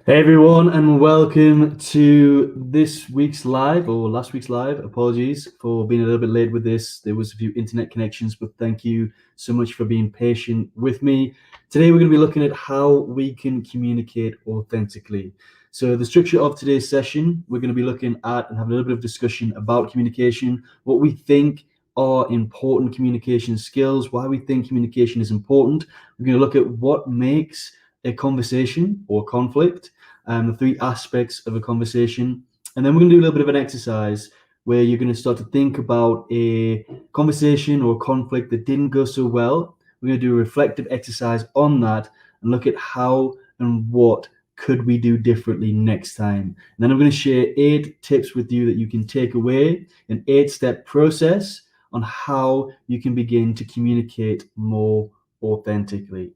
Hey everyone, and welcome to this week's live or last week's live. Apologies for being a little bit late with this. There was a few internet connections, but thank you so much for being patient with me. Today we're going to be looking at how we can communicate authentically. So the structure of today's session, we're going to be looking at and have a little bit of discussion about communication, what we think are important communication skills, why we think communication is important. We're going to look at what makes a conversation or conflict, the three aspects of a conversation. And then we're going to do a little bit of an exercise where you're going to start to think about a conversation or a conflict that didn't go so well. We're going to do a reflective exercise on that and look at how and what could we do differently next time. And then I'm going to share 8 tips with you that you can take away, an 8-step process on how you can begin to communicate more authentically.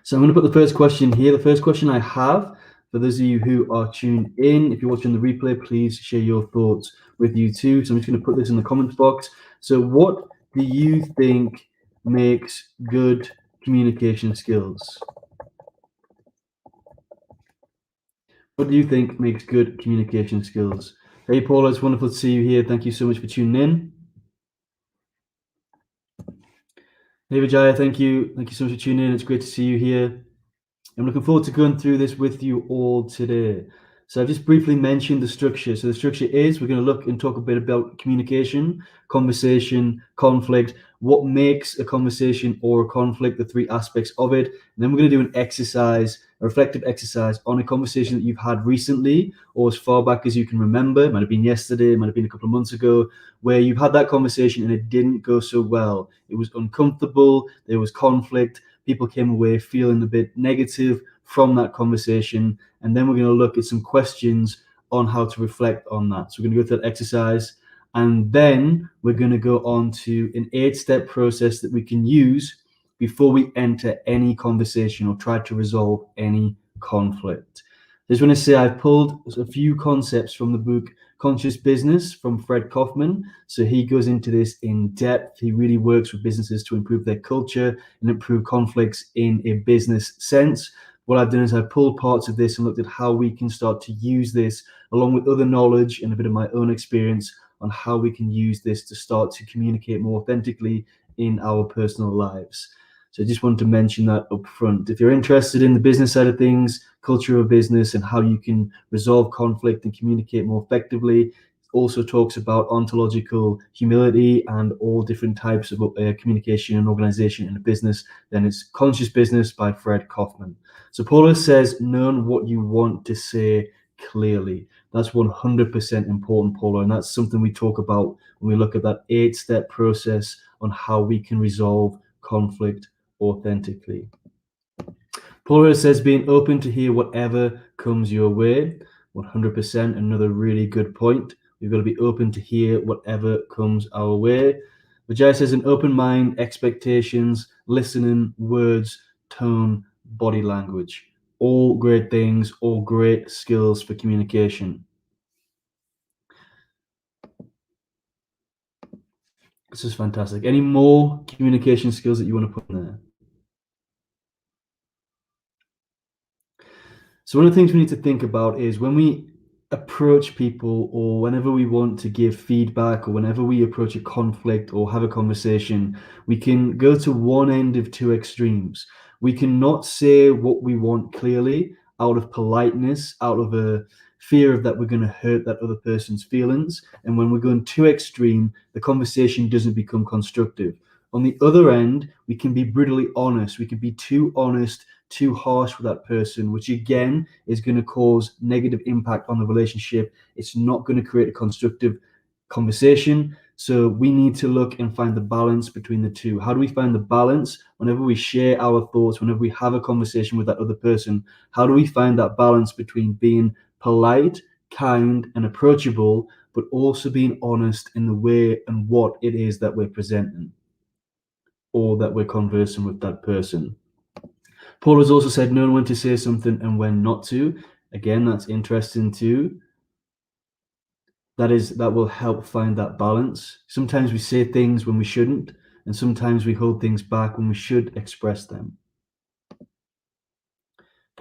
So I'm going to put the first question here. The first question I have, for those of you who are tuned in, if you're watching the replay, please share your thoughts with you too. So I'm just going to put this in the comments box. So what do you think makes good communication skills? What do you think makes good communication skills? Hey, Paula, it's wonderful to see you here. Thank you so much for tuning in. Hey, Vijaya, thank you. Thank you so much for tuning in. It's great to see you here. I'm looking forward to going through this with you all today. So I've just briefly mentioned the structure. So the structure is we're going to look and talk a bit about communication, conversation, conflict, what makes a conversation or a conflict, the 3 aspects of it. And then we're going to do an exercise, a reflective exercise on a conversation that you've had recently or as far back as you can remember. It might have been yesterday, it might have been a couple of months ago, where you've had that conversation and it didn't go so well. It was uncomfortable, there was conflict, people came away feeling a bit negative from that conversation. And then we're going to look at some questions on how to reflect on that. So we're going to go through that exercise. And then we're going to go on to an 8-step process that we can use before we enter any conversation or try to resolve any conflict. I just want to say I've pulled a few concepts from the book Conscious Business from Fred Kaufman. So he goes into this in depth. He really works with businesses to improve their culture and improve conflicts in a business sense. What I've done is I've pulled parts of this and looked at how we can start to use this along with other knowledge and a bit of my own experience on how we can use this to start to communicate more authentically in our personal lives. So I just wanted to mention that up front. If you're interested in the business side of things, culture of business, and how you can resolve conflict and communicate more effectively, it also talks about ontological humility and all different types of communication and organization in a business, then it's Conscious Business by Fred Kaufman. So Paula says, knowing what you want to say clearly. That's 100% important, Paula, and that's something we talk about when we look at that 8-step process on how we can resolve conflict authentically. Paula says being open to hear whatever comes your way. 100%, another really good point. We've got to be open to hear whatever comes our way. Vijay says an open mind, expectations, listening, words, tone, body language. All great things, all great skills for communication. This is fantastic. Any more communication skills that you want to put in there? So one of the things we need to think about is when we approach people or whenever we want to give feedback or whenever we approach a conflict or have a conversation, we can go to one end of 2 extremes. We cannot say what we want clearly out of politeness, out of a fear of that we're going to hurt that other person's feelings. And when we're going too extreme, the conversation doesn't become constructive. On the other end, we can be brutally honest. We can be too honest, too harsh with that person, which again is going to cause negative impact on the relationship. It's not going to create a constructive conversation. So we need to look and find the balance between the two. How do we find the balance whenever we share our thoughts, whenever we have a conversation with that other person? How do we find that balance between being polite, kind, and approachable, but also being honest in the way and what it is that we're presenting or that we're conversing with that person? Paul has also said knowing when to say something and when not to. Again, that's interesting too. That will help find that balance. Sometimes we say things when we shouldn't, and sometimes we hold things back when we should express them.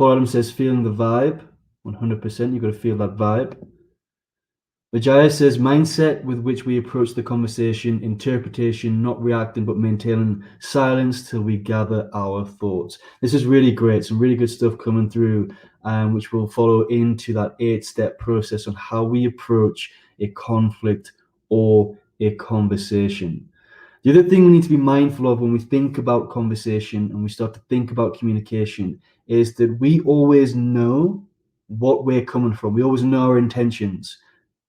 Paul Adams says, feeling the vibe. 100%, you've got to feel that vibe. Vijaya says, mindset with which we approach the conversation, interpretation, not reacting, but maintaining silence till we gather our thoughts. This is really great. Some really good stuff coming through, which will follow into that 8-step process on how we approach a conflict or a conversation. The other thing we need to be mindful of when we think about conversation and we start to think about communication is that we always know what we're coming from. We always know our intentions,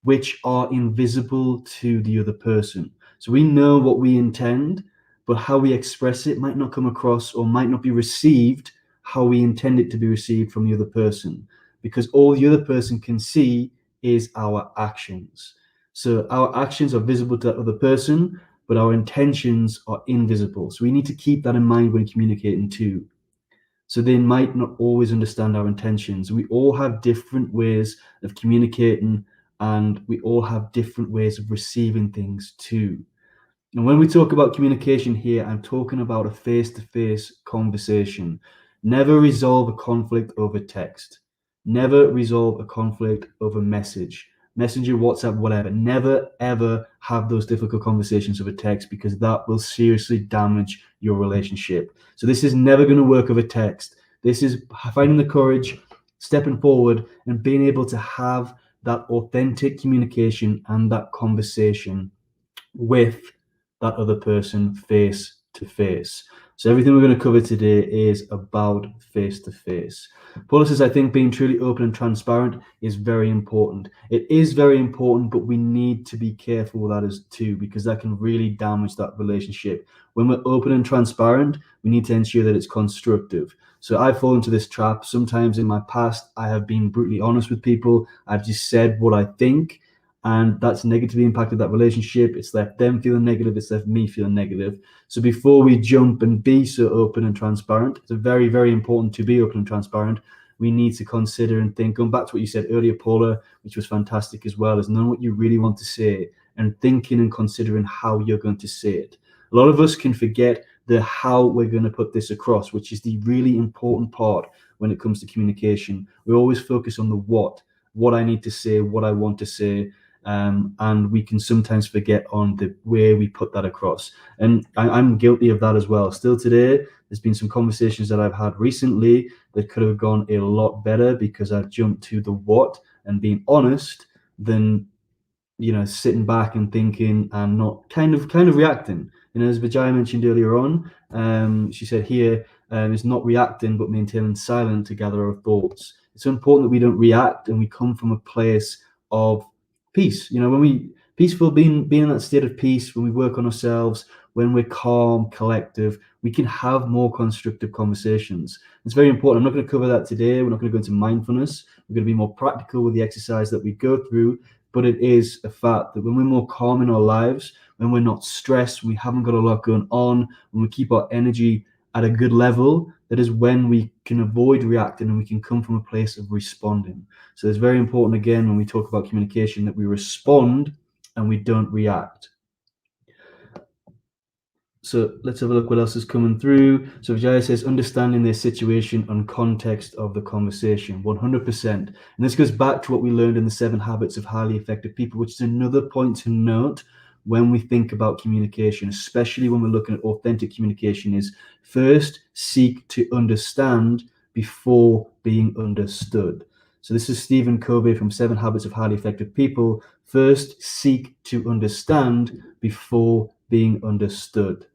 which are invisible to the other person. So we know what we intend, but how we express it might not come across or might not be received how we intend it to be received from the other person, because all the other person can see is our actions. So our actions are visible to that other person, but our intentions are invisible. So we need to keep that in mind when communicating too. So they might not always understand our intentions. We all have different ways of communicating, and we all have different ways of receiving things too. And when we talk about communication here, I'm talking about a face-to-face conversation. Never resolve a conflict over text. Never resolve a conflict over message. Messenger, WhatsApp, whatever. Never, ever have those difficult conversations over text, because that will seriously damage your relationship. So this is never going to work over text. This is finding the courage, stepping forward, and being able to have that authentic communication and that conversation with that other person face to face. So everything we're going to cover today is about face to face. Paula says, I think being truly open and transparent is very important. It is very important, but we need to be careful with that as too, because that can really damage that relationship. When we're open and transparent, we need to ensure that it's constructive. So I fall into this trap. Sometimes in my past, I have been brutally honest with people. I've just said what I think, and that's negatively impacted that relationship. It's left them feeling negative. It's left me feeling negative. So before we jump and be so open and transparent, it's very, very important to be open and transparent. We need to consider and think, going back to what you said earlier, Paula, which was fantastic as well, is knowing what you really want to say and thinking and considering how you're going to say it. A lot of us can forget the how we're going to put this across, which is the really important part when it comes to communication. We always focus on the what I need to say, what I want to say, and we can sometimes forget on the way we put that across. And I'm guilty of that as well. Still today, there's been some conversations that I've had recently that could have gone a lot better because I've jumped to the what and being honest than sitting back and thinking and not kind of reacting. As Vijaya mentioned earlier on, she said here, it's not reacting but maintaining silence to gather our thoughts. It's so important that we don't react and we come from a place of peace. When we peaceful, being in that state of peace, when we work on ourselves, when we're calm, collective, we can have more constructive conversations. It's very important. I'm not going to cover that today. We're not going to go into mindfulness. We're going to be more practical with the exercise that we go through. But it is a fact that when we're more calm in our lives, when we're not stressed, we haven't got a lot going on, when we keep our energy at a good level, that is when we can avoid reacting and we can come from a place of responding. So it's very important, again, when we talk about communication, that we respond and we don't react. So let's have a look what else is coming through. So Vijaya says, understanding their situation and context of the conversation, 100%. And this goes back to what we learned in the 7 Habits of Highly Effective People, which is another point to note when we think about communication, especially when we're looking at authentic communication, is first seek to understand before being understood. So this is Stephen Covey from 7 Habits of Highly Effective People. First seek to understand before being understood.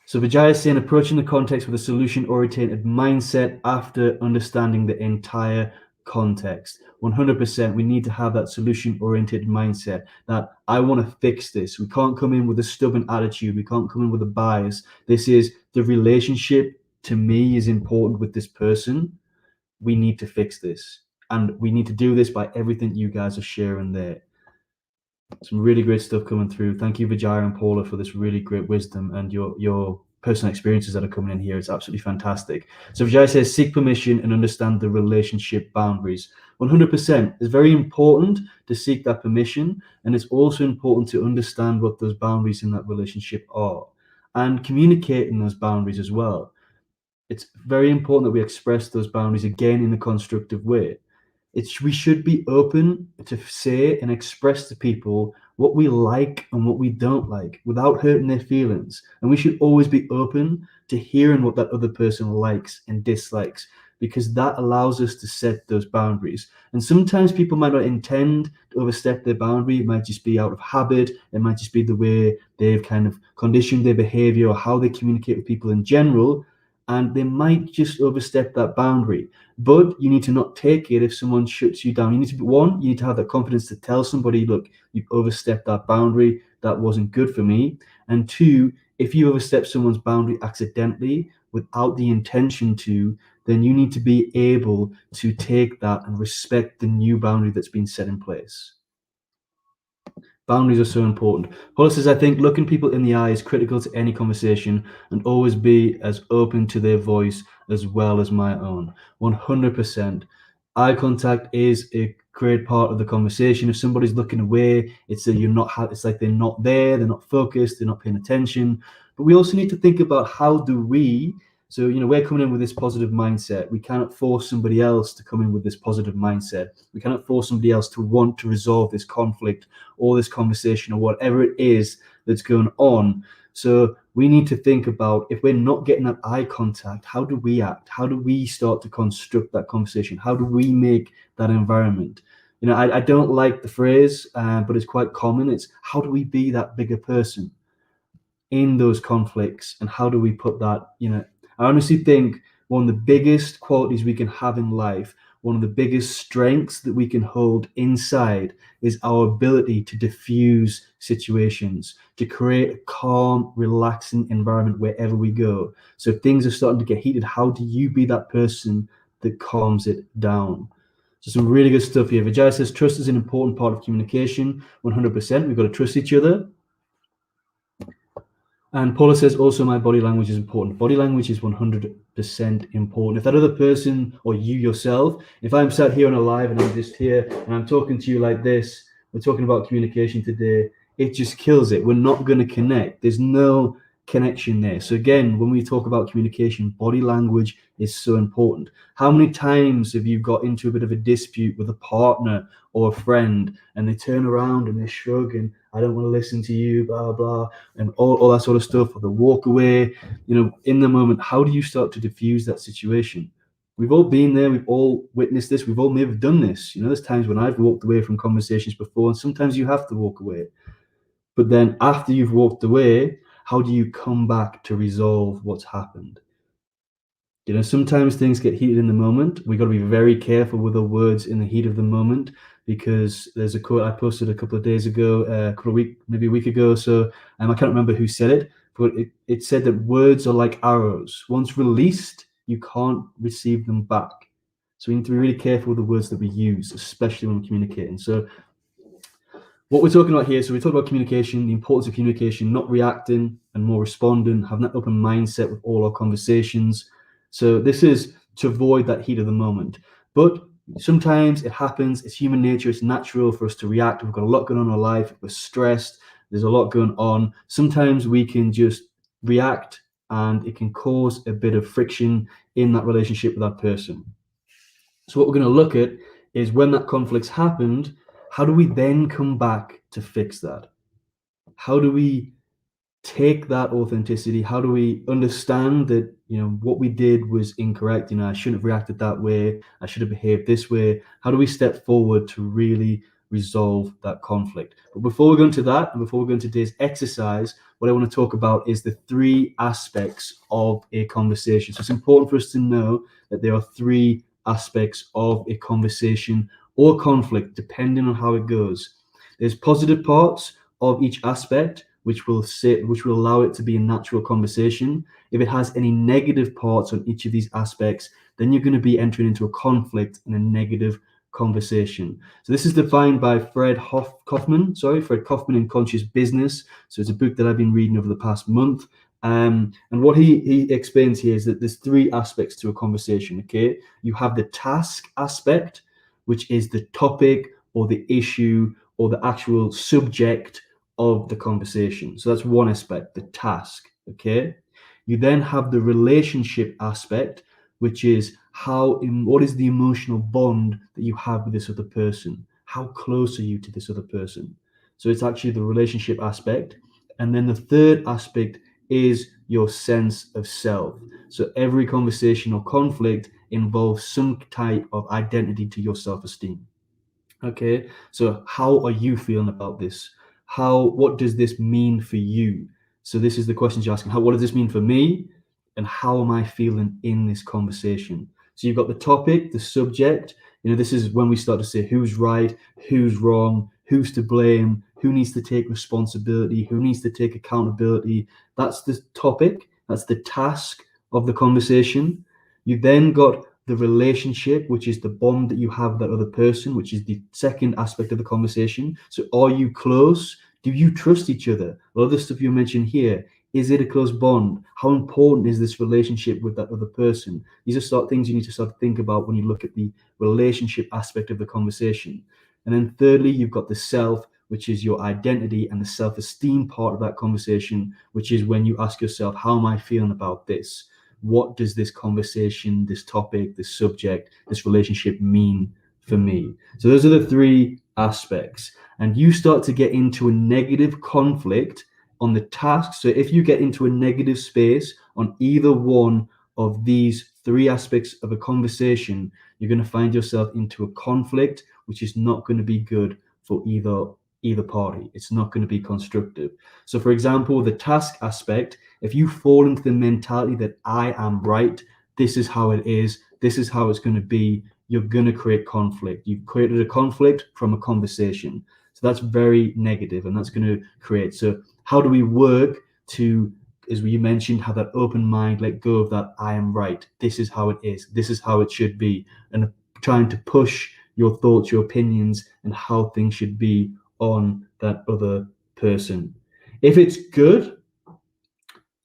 So Vijaya is saying approaching the context with a solution-oriented mindset after understanding the entire context. 100%, we need to have that solution-oriented mindset that I want to fix this. We can't come in with a stubborn attitude. We can't come in with a bias. This is the relationship to me is important with this person. We need to fix this. And we need to do this by everything you guys are sharing there. Some really great stuff coming through. Thank you, Vijaya and Paula, for this really great wisdom and your personal experiences that are coming in here. It's absolutely fantastic. So Vijaya says, seek permission and understand the relationship boundaries. 100%. It's very important to seek that permission, and it's also important to understand what those boundaries in that relationship are and communicating those boundaries as well. It's very important that we express those boundaries again in a constructive way. We should be open to say and express to people what we like and what we don't like without hurting their feelings. And we should always be open to hearing what that other person likes and dislikes, because that allows us to set those boundaries. And sometimes people might not intend to overstep their boundary. It might just be out of habit. It might just be the way they've kind of conditioned their behavior or how they communicate with people in general. And they might just overstep that boundary. But you need to not take it if someone shuts you down. You need to be one, you need to have the confidence to tell somebody, look, you've overstepped that boundary. That wasn't good for me. And two, if you overstep someone's boundary accidentally without the intention to, then you need to be able to take that and respect the new boundary that's been set in place. Boundaries are so important. Paula says, I think looking people in the eye is critical to any conversation, and always be as open to their voice as well as my own. 100%. Eye contact is a great part of the conversation. If somebody's looking away, it's like they're not there, they're not focused, they're not paying attention. But we also need to think about how do we, so, we're coming in with this positive mindset. We cannot force somebody else to come in with this positive mindset. We cannot force somebody else to want to resolve this conflict or this conversation or whatever it is that's going on. So we need to think about, if we're not getting that eye contact, how do we act? How do we start to construct that conversation? How do we make that environment? I don't like the phrase, but it's quite common. It's, how do we be that bigger person in those conflicts, and how do we put that, I honestly think one of the biggest qualities we can have in life, one of the biggest strengths that we can hold inside, is our ability to diffuse situations, to create a calm, relaxing environment wherever we go. So if things are starting to get heated, how do you be that person that calms it down? So some really good stuff here. Vijay says, trust is an important part of communication. 100%. We've got to trust each other. And Paula says, also, my body language is important. Body language is 100% important. If that other person, or you yourself, if I'm sat here on a live and I'm just here and I'm talking to you like this, we're talking about communication today, it just kills it. We're not going to connect. There's no connection there. So again, when we talk about communication, body language is so important. How many times have you got into a bit of a dispute with a partner or a friend, and they turn around and they shrug and, I don't want to listen to you, blah, blah, and all that sort of stuff, or they walk away, in the moment? How do you start to diffuse that situation? We've all been there. We've all witnessed this. We've all maybe done this. There's times when I've walked away from conversations before, and sometimes you have to walk away. But then after you've walked away, how do you come back to resolve what's happened? Sometimes things get heated in the moment. We got to be very careful with our words in the heat of the moment, because there's a quote I posted a couple of days ago, maybe a week ago. So I can't remember who said it, but it said that words are like arrows. Once released, you can't receive them back. So we need to be really careful with the words that we use, especially when we're communicating. So what we're talking about here, so we talk about communication, the importance of communication, not reacting and more responding, having that open mindset with all our conversations. So this is to avoid that heat of the moment. But sometimes it happens. It's human nature. It's natural for us to react. We've got a lot going on in our life. We're stressed. There's a lot going on. Sometimes we can just react, and it can cause a bit of friction in that relationship with that person. So what we're going to look at is, when that conflict's happened, how do we then come back to fix that? How do we take that authenticity? How do we understand that, what we did was incorrect? I shouldn't have reacted that way. I should have behaved this way. How do we step forward to really resolve that conflict? But before we go into that, and before we go into today's exercise, what I want to talk about is the 3 aspects of a conversation. So it's important for us to know that there are 3 aspects of a conversation or conflict, depending on how it goes. There's positive parts of each aspect, which will allow it to be a natural conversation. If it has any negative parts on each of these aspects, then you're going to be entering into a conflict and a negative conversation. So this is defined by Fred Kaufman in Conscious Business. So it's a book that I've been reading over the past month. And what he explains here is that there's 3 aspects to a conversation. Okay, you have the task aspect, which is the topic or the issue or the actual subject of the conversation. So that's one aspect, the task. Okay, You then have the relationship aspect, which is what is the emotional bond that you have with this other person? How close are you to this other person? So it's actually the relationship aspect. And then the third aspect is your sense of self. So every conversation or conflict involves some type of identity to your self-esteem. Okay, so how are you feeling about this? What does this mean for you? So this is the questions you're asking. What does this mean for me? And how am I feeling in this conversation? So you've got the topic, the subject. This is when we start to say who's right, who's wrong, who's to blame, who needs to take responsibility, who needs to take accountability. That's the topic, that's the task of the conversation. You then got the relationship, which is the bond that you have with that other person, which is the second aspect of the conversation. So are you close? Do you trust each other? A lot of the stuff you mentioned here, is it a close bond? How important is this relationship with that other person? These are things you need to start to think about when you look at the relationship aspect of the conversation. And then thirdly, you've got the self, which is your identity and the self-esteem part of that conversation, which is when you ask yourself, how am I feeling about this? What does this conversation, this topic, this subject, this relationship mean for me? So those are the three aspects. And you start to get into a negative conflict on the task. So if you get into a negative space on either one of these three aspects of a conversation, you're going to find yourself into a conflict, which is not going to be good for either party. It's not going to be constructive. So for example, the task aspect, if you fall into the mentality that I am right, this is how it is, this is how it's going to be, you're going to create conflict. You've created a conflict from a conversation. So that's very negative, and that's going to create. So how do we work to, as we mentioned, have that open mind, let go of that I am right, this is how it is, this is how it should be, and trying to push your thoughts, your opinions, and how things should be on that other person. If it's good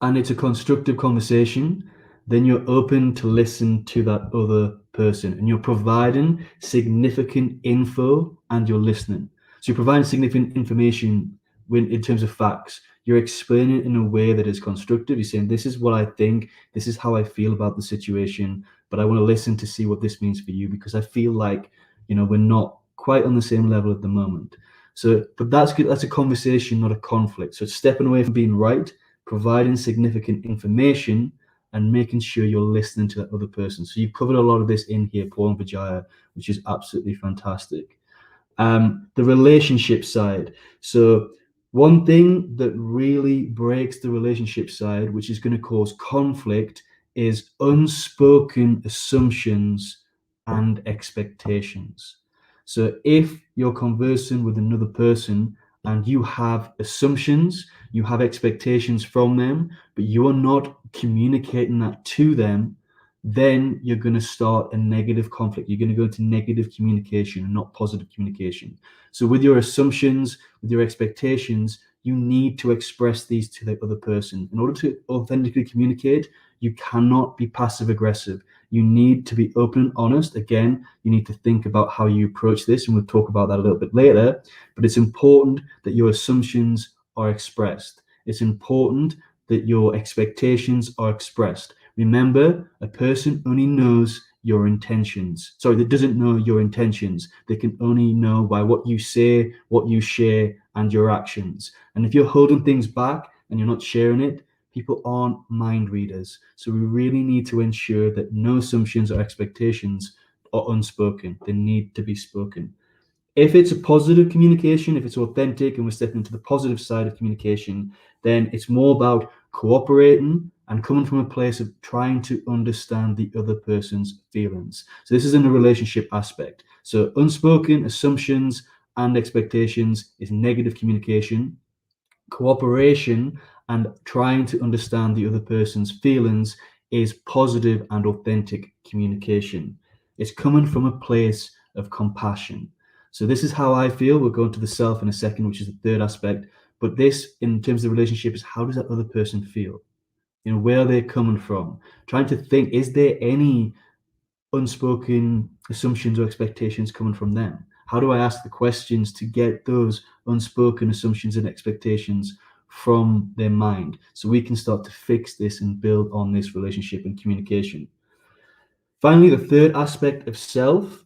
and it's a constructive conversation, then you're open to listen to that other person and you're providing significant info and you're listening. So you're providing significant information in terms of facts. You're explaining it in a way that is constructive. You're saying, this is what I think, this is how I feel about the situation, but I want to listen to see what this means for you because I feel like, we're not quite on the same level at the moment. So, but that's good. That's a conversation, not a conflict. So it's stepping away from being right, providing significant information, and making sure you're listening to that other person. So you've covered a lot of this in here, Paul and Vijaya, which is absolutely fantastic. The relationship side. So one thing that really breaks the relationship side, which is going to cause conflict, is unspoken assumptions and expectations. So if you're conversing with another person and you have assumptions, you have expectations from them, but you are not communicating that to them, then you're going to start a negative conflict. You're going to go into negative communication, not positive communication. So with your assumptions, with your expectations, you need to express these to the other person. In order to authentically communicate, you cannot be passive aggressive. You need to be open and honest. Again, you need to think about how you approach this, and we'll talk about that a little bit later. But it's important that your assumptions are expressed. It's important that your expectations are expressed. Remember, a person only knows your intentions. Sorry, that doesn't know your intentions. They can only know by what you say, what you share, and your actions. And if you're holding things back and you're not sharing it, people aren't mind readers. So we really need to ensure that no assumptions or expectations are unspoken. They need to be spoken. If it's a positive communication, if it's authentic and we're stepping into the positive side of communication, then it's more about cooperating and coming from a place of trying to understand the other person's feelings. So this is in a relationship aspect. So unspoken assumptions and expectations is negative communication. Cooperation and trying to understand the other person's feelings is positive and authentic communication. It's coming from a place of compassion. So this is how I feel. We'll go into the self in a second, which is the third aspect. But this, in terms of the relationship, is how does that other person feel? Where are they coming from? Trying to think, is there any unspoken assumptions or expectations coming from them? How do I ask the questions to get those unspoken assumptions and expectations from their mind, so we can start to fix this and build on this relationship and communication. Finally, the third aspect of self,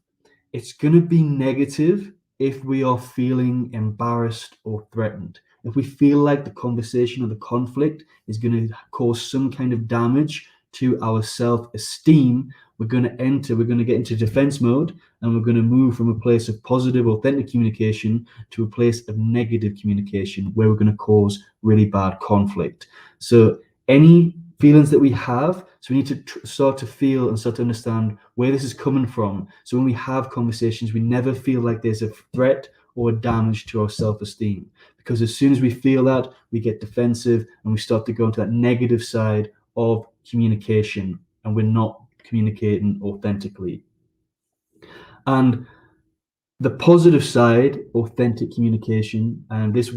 it's going to be negative if we are feeling embarrassed or threatened. If we feel like the conversation or the conflict is going to cause some kind of damage to our self-esteem, we're going to get into defense mode, and we're going to move from a place of positive, authentic communication to a place of negative communication where we're going to cause really bad conflict. So any feelings that we have, so we need to start to feel and start to understand where this is coming from. So when we have conversations, we never feel like there's a threat or a damage to our self-esteem, because as soon as we feel that, we get defensive and we start to go into that negative side of communication, and we're not communicating authentically. And the positive side, authentic communication, and this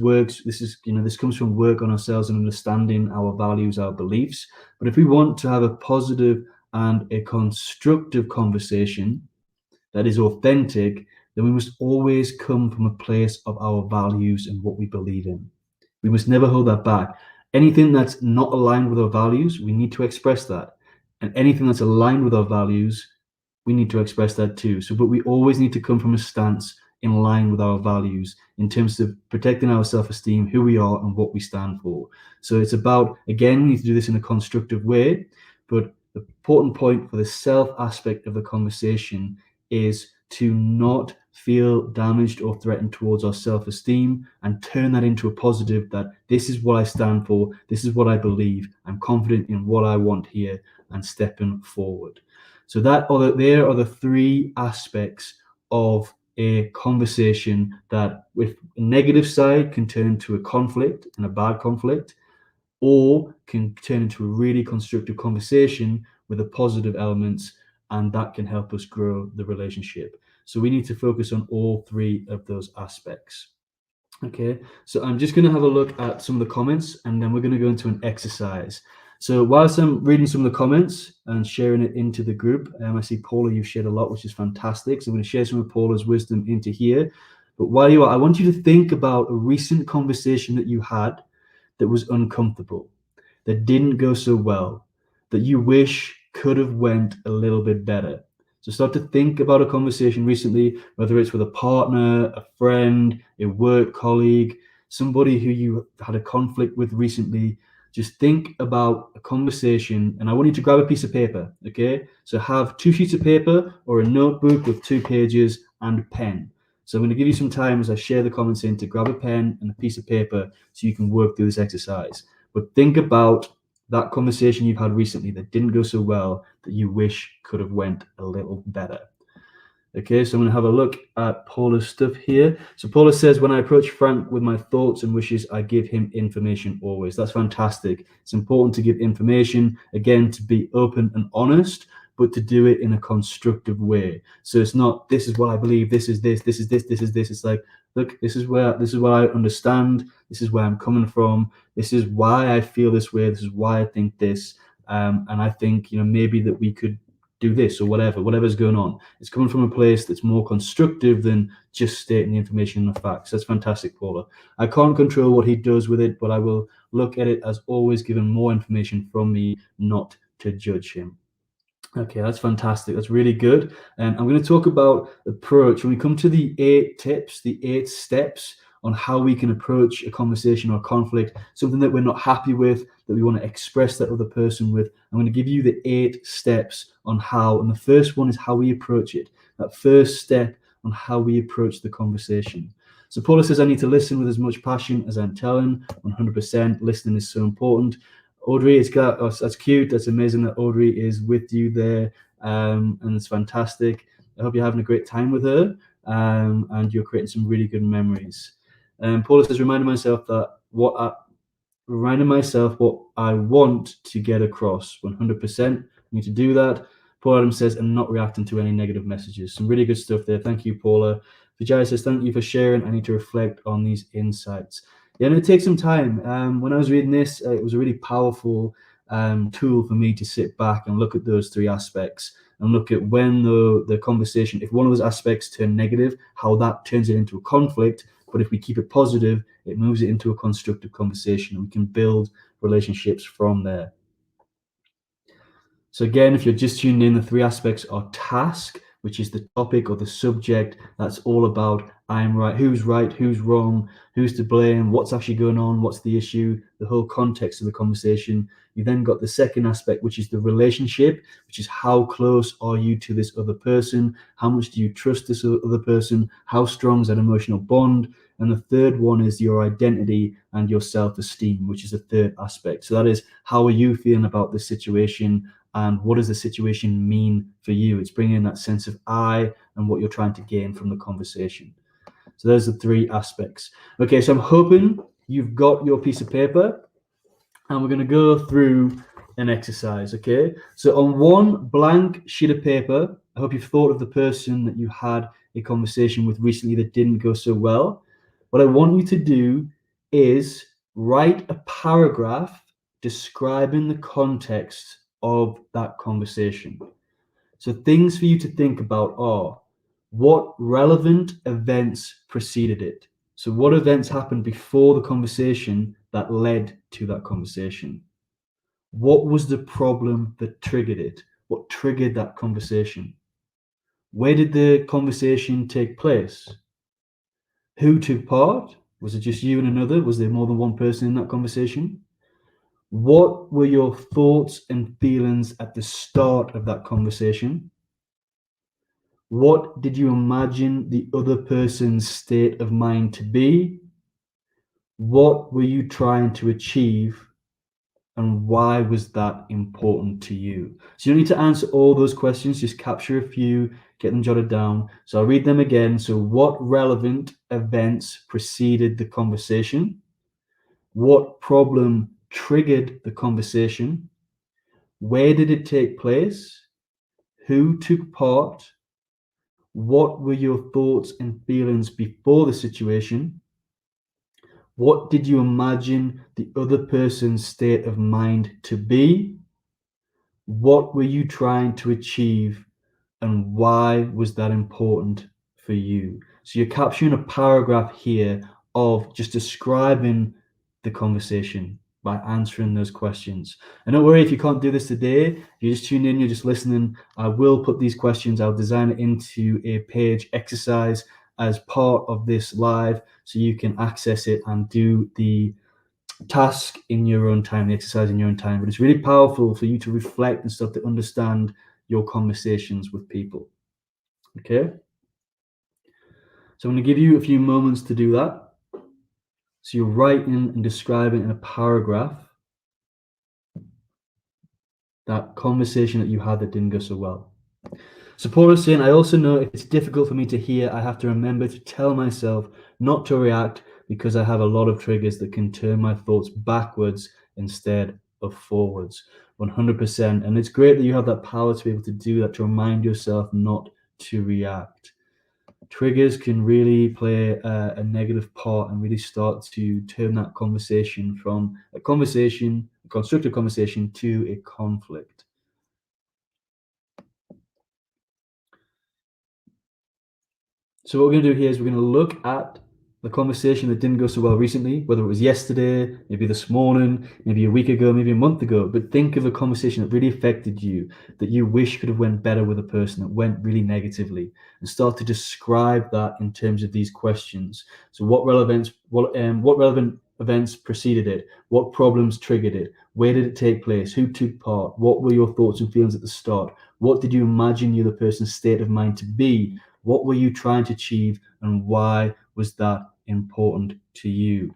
comes from work on ourselves and understanding our values, our beliefs. But if we want to have a positive and a constructive conversation that is authentic, then we must always come from a place of our values and what we believe in. We must never hold that back. Anything that's not aligned with our values, we need to express that. And anything that's aligned with our values, we need to express that too. But we always need to come from a stance in line with our values in terms of protecting our self-esteem, who we are and what we stand for. So it's about, again, we need to do this in a constructive way, but the important point for the self aspect of the conversation is to not feel damaged or threatened towards our self-esteem, and turn that into a positive, that this is what I stand for, this is what I believe, I'm confident in what I want here, and stepping forward. So there are the three aspects of a conversation that, with a negative side, can turn to a conflict and a bad conflict, or can turn into a really constructive conversation with the positive elements, and that can help us grow the relationship. So we need to focus on all three of those aspects. Okay, so I'm just going to have a look at some of the comments, and then we're going to go into an exercise. So whilst I'm reading some of the comments and sharing it into the group, I see Paula, you've shared a lot, which is fantastic. So I'm going to share some of Paula's wisdom into here. But while you are, I want you to think about a recent conversation that you had that was uncomfortable, that didn't go so well, that you wish could have went a little bit better. So start to think about a conversation recently, whether it's with a partner, a friend, a work colleague, somebody who you had a conflict with recently. Just think about a conversation, and I want you to grab a piece of paper, okay? So have 2 sheets of paper or a notebook with 2 pages and a pen. So I'm going to give you some time as I share the comments in to grab a pen and a piece of paper so you can work through this exercise. But think about that conversation you've had recently that didn't go so well, that you wish could have went a little better. Okay, so I'm going to have a look at Paula's stuff here. So Paula says, when I approach Frank with my thoughts and wishes, I give him information always. That's fantastic. It's important to give information, again, to be open and honest, but to do it in a constructive way. So it's not, this is what I believe, this is this, this is this, this is this. It's like, look, this is what I understand, this is where I'm coming from, this is why I feel this way, this is why I think this, and I think, maybe that we could do this, or whatever's going on. It's coming from a place that's more constructive than just stating the information and the facts. That's fantastic, Paula. I can't control what he does with it, but I will look at it as always given more information from me, not to judge him. Okay, that's fantastic. That's really good. And I'm going to talk about approach. When we come to the 8 tips, the 8 steps on how we can approach a conversation or conflict, something that we're not happy with, that we want to express that other person with, I'm going to give you the 8 steps on how. And the first one is how we approach it. That first step on how we approach the conversation. So Paula says, I need to listen with as much passion as I'm telling. 100%. Listening is so important. Audrey, that's cute. That's amazing that Audrey is with you there, and it's fantastic. I hope you're having a great time with her, and you're creating some really good memories. Paula says, reminding myself what I want to get across. 100%. Need to do that. Paul Adams says, and not reacting to any negative messages. Some really good stuff there. Thank you, Paula. Vijay says, thank you for sharing. I need to reflect on these insights. Yeah, and it takes some time. When I was reading this, it was a really powerful tool for me to sit back and look at those 3 aspects and look at when the conversation, if one of those aspects turn negative, how that turns it into a conflict, But if we keep it positive, it moves it into a constructive conversation, and we can build relationships from there. So again, if you're just tuning in, the three aspects are task, which is the topic or the subject. That's all about I'm right, who's wrong, who's to blame, what's actually going on, what's the issue, the whole context of the conversation. You then got the second aspect, which is the relationship, which is how close are you to this other person? How much do you trust this other person? How strong is that emotional bond? And the third one is your identity and your self-esteem, which is the third aspect. So that is, how are you feeling about this situation? And what does the situation mean for you? It's bringing that sense of I and what you're trying to gain from the conversation. So there's the three aspects. Okay, so I'm hoping you've got your piece of paper, and we're going to go through an exercise, okay? So on one blank sheet of paper, I hope you've thought of the person that you had a conversation with recently that didn't go so well. What I want you to do is write a paragraph describing the context of that conversation. So things for you to think about are, what relevant events preceded it? So what events happened before the conversation that led to that conversation? What was the problem that triggered it? What triggered that conversation? Where did the conversation take place? Who took part? Was it just you and another? Was there more than one person in that conversation? What were your thoughts and feelings at the start of that conversation? What did you imagine the other person's state of mind to be? What were you trying to achieve? And why was that important to you? So you don't need to answer all those questions, just capture a few, get them jotted down. So I'll read them again. So what relevant events preceded the conversation? What problem triggered the conversation? Where did it take place? Who took part? What were your thoughts and feelings before the situation? What did you imagine the other person's state of mind to be? What were you trying to achieve, and why was that important for you? So you're capturing a paragraph here of just describing the conversation by answering those questions. And don't worry if you can't do this today, you're just tuning in, you're just listening. I will put these questions, I'll design it into a page exercise as part of this live so you can access it and do the task in your own time, the exercise in your own time. But it's really powerful for you to reflect and start to understand your conversations with people. Okay? So I'm going to give you a few moments to do that. So you're writing and describing in a paragraph that conversation that you had that didn't go so well. So Paul is saying, I also know if it's difficult for me to hear, I have to remember to tell myself not to react because I have a lot of triggers that can turn my thoughts backwards instead of forwards. 100%. And it's great that you have that power to be able to do that, to remind yourself not to react. Triggers can really play a negative part and really start to turn that conversation from a conversation, a constructive conversation, to a conflict. So what we're going to do here is we're going to look at the conversation that didn't go so well recently, whether it was yesterday, maybe this morning, maybe a week ago, maybe a month ago. But think of a conversation that really affected you, that you wish could have went better with a person, that went really negatively, and start to describe that in terms of these questions. So what relevant events preceded it? What problems triggered it? Where did it take place? Who took part? What were your thoughts and feelings at the start? What did you imagine the other person's state of mind to be? What were you trying to achieve, and why was that important to you?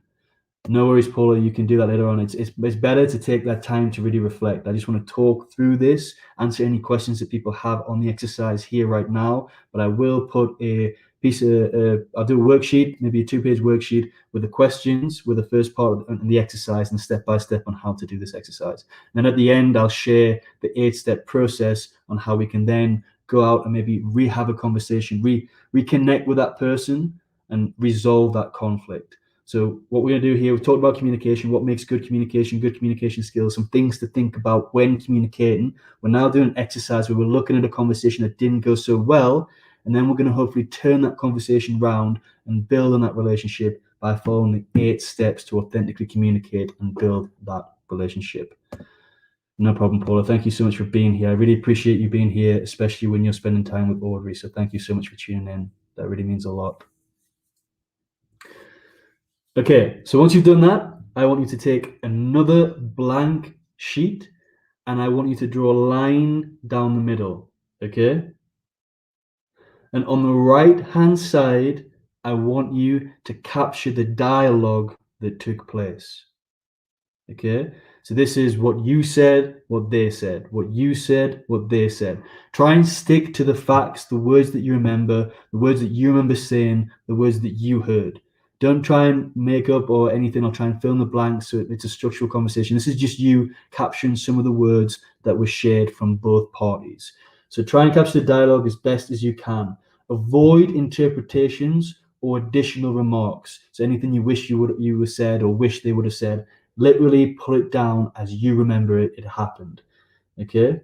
No worries, Paula. You can do that later on. It's better to take that time to really reflect. I just want to talk through this, answer any questions that people have on the exercise here right now. But I will put a piece of, I'll do a worksheet, maybe a 2-page worksheet with the questions, with the first part of the exercise and step by step on how to do this exercise. And then at the end, I'll share the 8-step process on how we can then go out and maybe have a conversation, reconnect with that person and resolve that conflict. So what we're going to do here, we've talked about communication, what makes good communication skills, some things to think about when communicating. We're now doing an exercise where we're looking at a conversation that didn't go so well, And then we're going to hopefully turn that conversation round and build on that relationship by following the 8 steps to authentically communicate and build that relationship. No problem, Paula. Thank you so much for being here. I really appreciate you being here, especially when you're spending time with Audrey. So thank you so much for tuning in. That really means a lot. Okay, so once you've done that, I want you to take another blank sheet and I want you to draw a line down the middle, okay? And on the right-hand side, I want you to capture the dialogue that took place. Okay, so this is what you said, what they said, what you said, what they said. Try and stick to the facts, the words that you remember, the words that you remember saying, the words that you heard. Don't try and make up or anything or try and fill in the blanks so it's a structural conversation. This is just you capturing some of the words that were shared from both parties. So try and capture the dialogue as best as you can. Avoid interpretations or additional remarks. So anything you wish you would said or wish they would have said, literally put it down as you remember it happened. Okay? I'm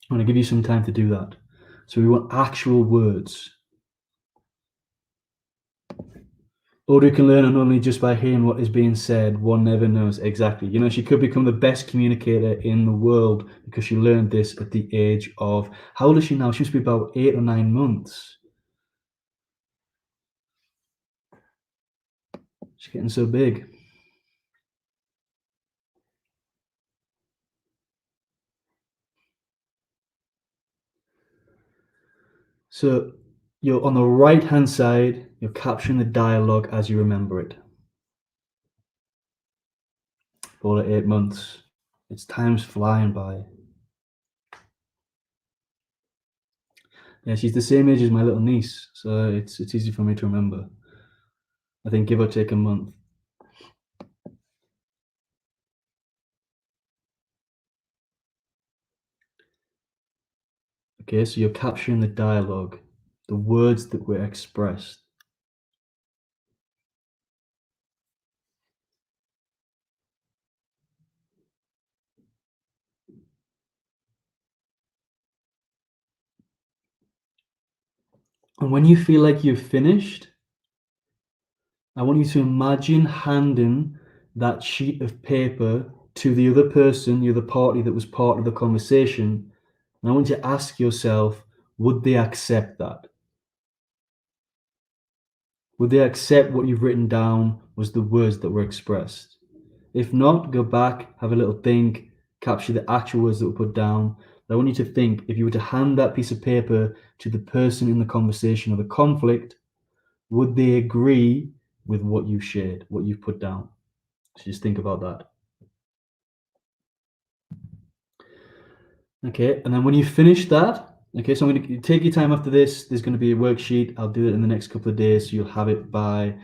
going to give you some time to do that. So we want actual words. Audrey can learn not only just by hearing what is being said, one never knows exactly. You know, she could become the best communicator in the world because she learned this at the age of, how old is she now? She must be about 8 or 9 months. She's getting so big. So you're on the right hand side, you're capturing the dialogue as you remember it. For 8 months. It's time's flying by. Yeah, she's the same age as my little niece, so it's easy for me to remember. I think give or take a month. Okay, so you're capturing the dialogue, the words that were expressed. And when you feel like you've finished, I want you to imagine handing that sheet of paper to the other person, the other party that was part of the conversation. And I want you to ask yourself, would they accept that? Would they accept what you've written down was the words that were expressed? If not, go back, have a little think, capture the actual words that were put down. I want you to think, if you were to hand that piece of paper to the person in the conversation or the conflict, would they agree with what you shared, what you've put down? So just think about that. Okay, and then when you finish that, okay, so I'm going to take your time after this. There's going to be a worksheet. I'll do it in the next couple of days, so you'll have it by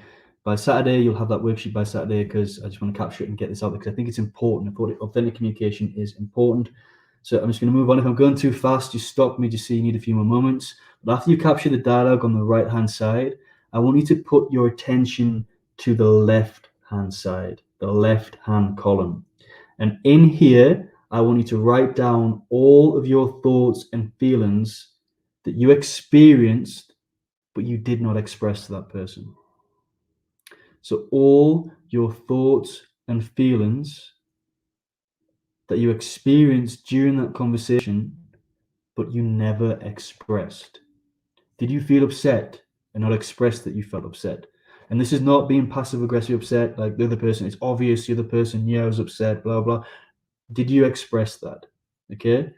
Saturday. You'll have that worksheet by Saturday because I just want to capture it and get this out because I think it's important. Authentic communication is important. So I'm just going to move on. If I'm going too fast, just stop me. Just say you need a few more moments. But after you capture the dialogue on the right-hand side, I want you to put your attention to the left-hand side, the left-hand column. And in here, I want you to write down all of your thoughts and feelings that you experienced, but you did not express to that person. So all your thoughts and feelings that you experienced during that conversation, but you never expressed. Did you feel upset and not express that you felt upset? And this is not being passive aggressive upset, like the other person. It's obvious the other person, yeah, was upset, blah, blah. Did you express that? Okay.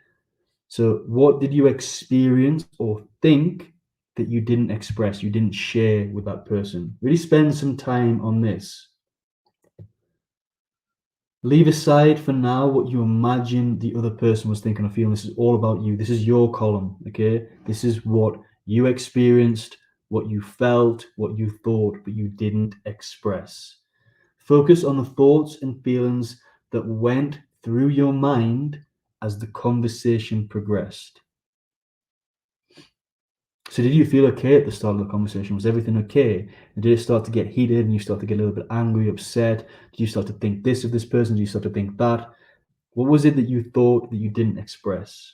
So what did you experience or think that you didn't express, you didn't share with that person? Really spend some time on this. Leave aside for now what you imagine the other person was thinking or feeling. This is all about you. This is your column, okay? This is what you experienced, what you felt, what you thought, but you didn't express. Focus on the thoughts and feelings that went through your mind as the conversation progressed. So did you feel okay at the start of the conversation? Was everything okay? And did it start to get heated and you start to get a little bit angry, upset? Did you start to think this of this person? Did you start to think that? What was it that you thought that you didn't express?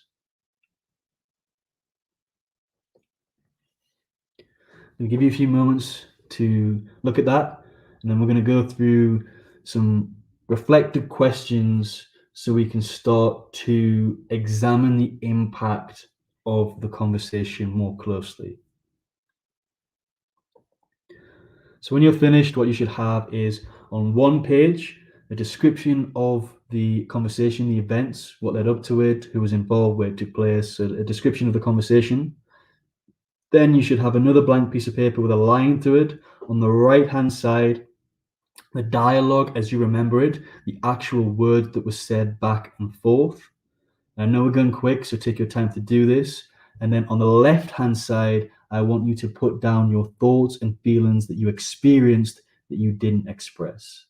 I'll give you a few moments to look at that, and then we're going to go through some reflective questions so we can start to examine the impact of the conversation more closely. So when you're finished, what you should have is on one page a description of the conversation, the events, what led up to it, who was involved, where it took place, so a description of the conversation. Then you should have another blank piece of paper with a line through it. On the right-hand side, the dialogue as you remember it, the actual word that was said back and forth. I know we're going quick, so take your time to do this. And then on the left-hand side, I want you to put down your thoughts and feelings that you experienced that you didn't express.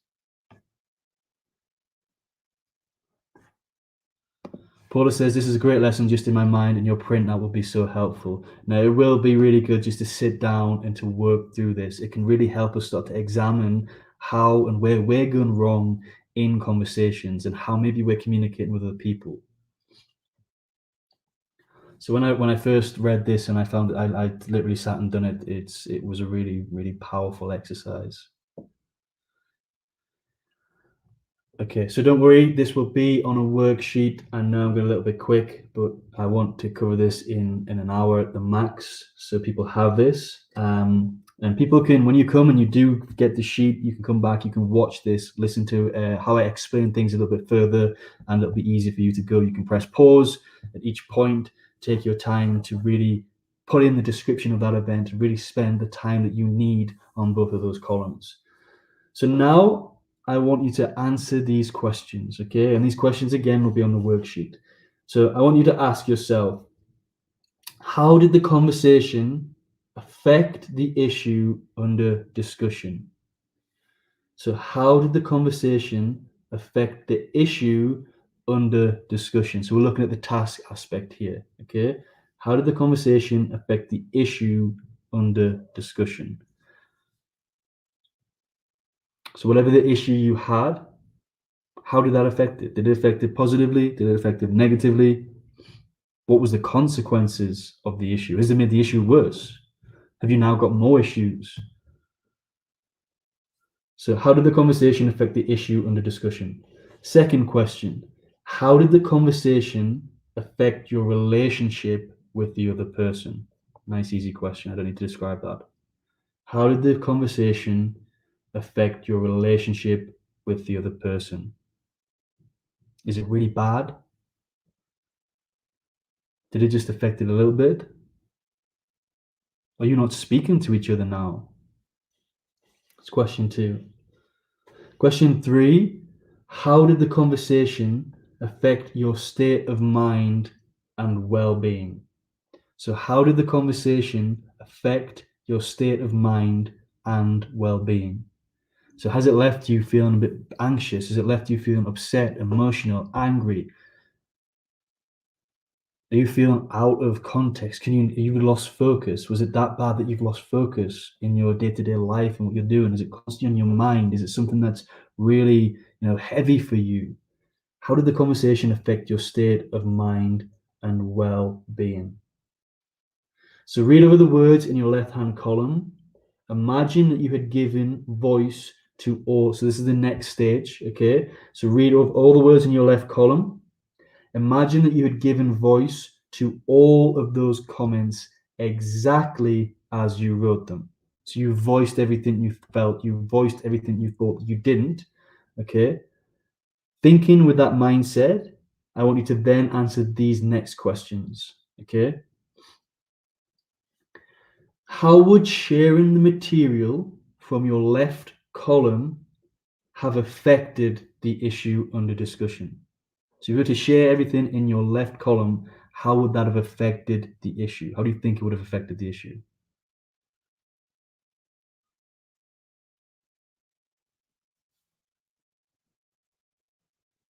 Paula says, this is a great lesson just in my mind, and your printout will be so helpful. Now, it will be really good just to sit down and to work through this. It can really help us start to examine how and where we're going wrong in conversations and how maybe we're communicating with other people. So when I first read this and I found I literally sat and done it, it was a really, really powerful exercise. Okay, so don't worry, this will be on a worksheet. I know I'm going a little bit quick, but I want to cover this in an hour at the max, so people have this. And people can, when you come and you do get the sheet, you can come back, you can watch this, listen to how I explain things a little bit further, and it'll be easy for you to go. You can press pause at each point, take your time to really put in the description of that event, really spend the time that you need on both of those columns. So now I want you to answer these questions, okay? And these questions again will be on the worksheet. So I want you to ask yourself, how did the conversation affect the issue under discussion? So how did the conversation affect the issue under discussion? So we're looking at the task aspect here, okay? How did the conversation affect the issue under discussion? So whatever the issue you had, how did that affect it? Did it affect it positively? Did it affect it negatively? What was the consequences of the issue? Has it made the issue worse? Have you now got more issues? So how did the conversation affect the issue under discussion? Second question, how did the conversation affect your relationship with the other person? Nice, easy question. I don't need to describe that. How did the conversation affect your relationship with the other person? Is it really bad? Did it just affect it a little bit? Are you not speaking to each other now? It's question 2. Question 3, how did the conversation affect your state of mind and well-being? So how did the conversation affect your state of mind and well-being? So has it left you feeling a bit anxious? Has it left you feeling upset, emotional, angry? Are you feeling out of context? You lost focus? Was it that bad that you've lost focus in your day-to-day life and what you're doing? Is it constantly on your mind? Is it something that's really, heavy for you? How did the conversation affect your state of mind and well-being? So read over the words in your left-hand column. Imagine that you had given voice to all. So this is the next stage, okay? So read over all the words in your left column. Imagine that you had given voice to all of those comments exactly as you wrote them. So you voiced everything you felt, you voiced everything you thought you didn't, okay? Thinking with that mindset, I want you to then answer these next questions, okay? How would sharing the material from your left column have affected the issue under discussion? So if you were to share everything in your left column, how would that have affected the issue? How do you think it would have affected the issue?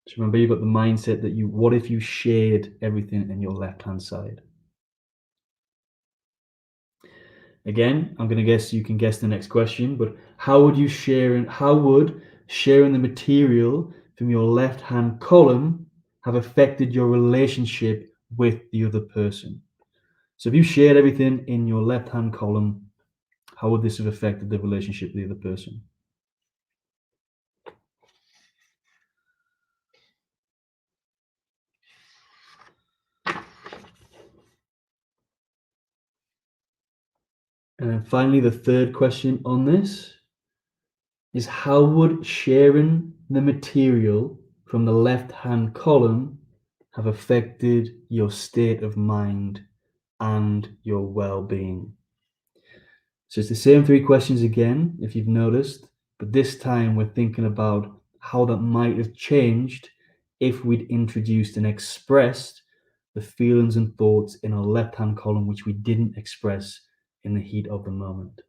So remember, you've got the mindset that what if you shared everything in your left-hand side? Again, I'm going to guess you can guess the next question, but how would sharing the material from your left-hand column have affected your relationship with the other person? So if you shared everything in your left-hand column, how would this have affected the relationship with the other person? And then finally, the third question on this is how would sharing the material from the left-hand column have affected your state of mind and your well-being? So it's the same three questions again, if you've noticed, but this time we're thinking about how that might have changed if we'd introduced and expressed the feelings and thoughts in our left-hand column, which we didn't express in the heat of the moment.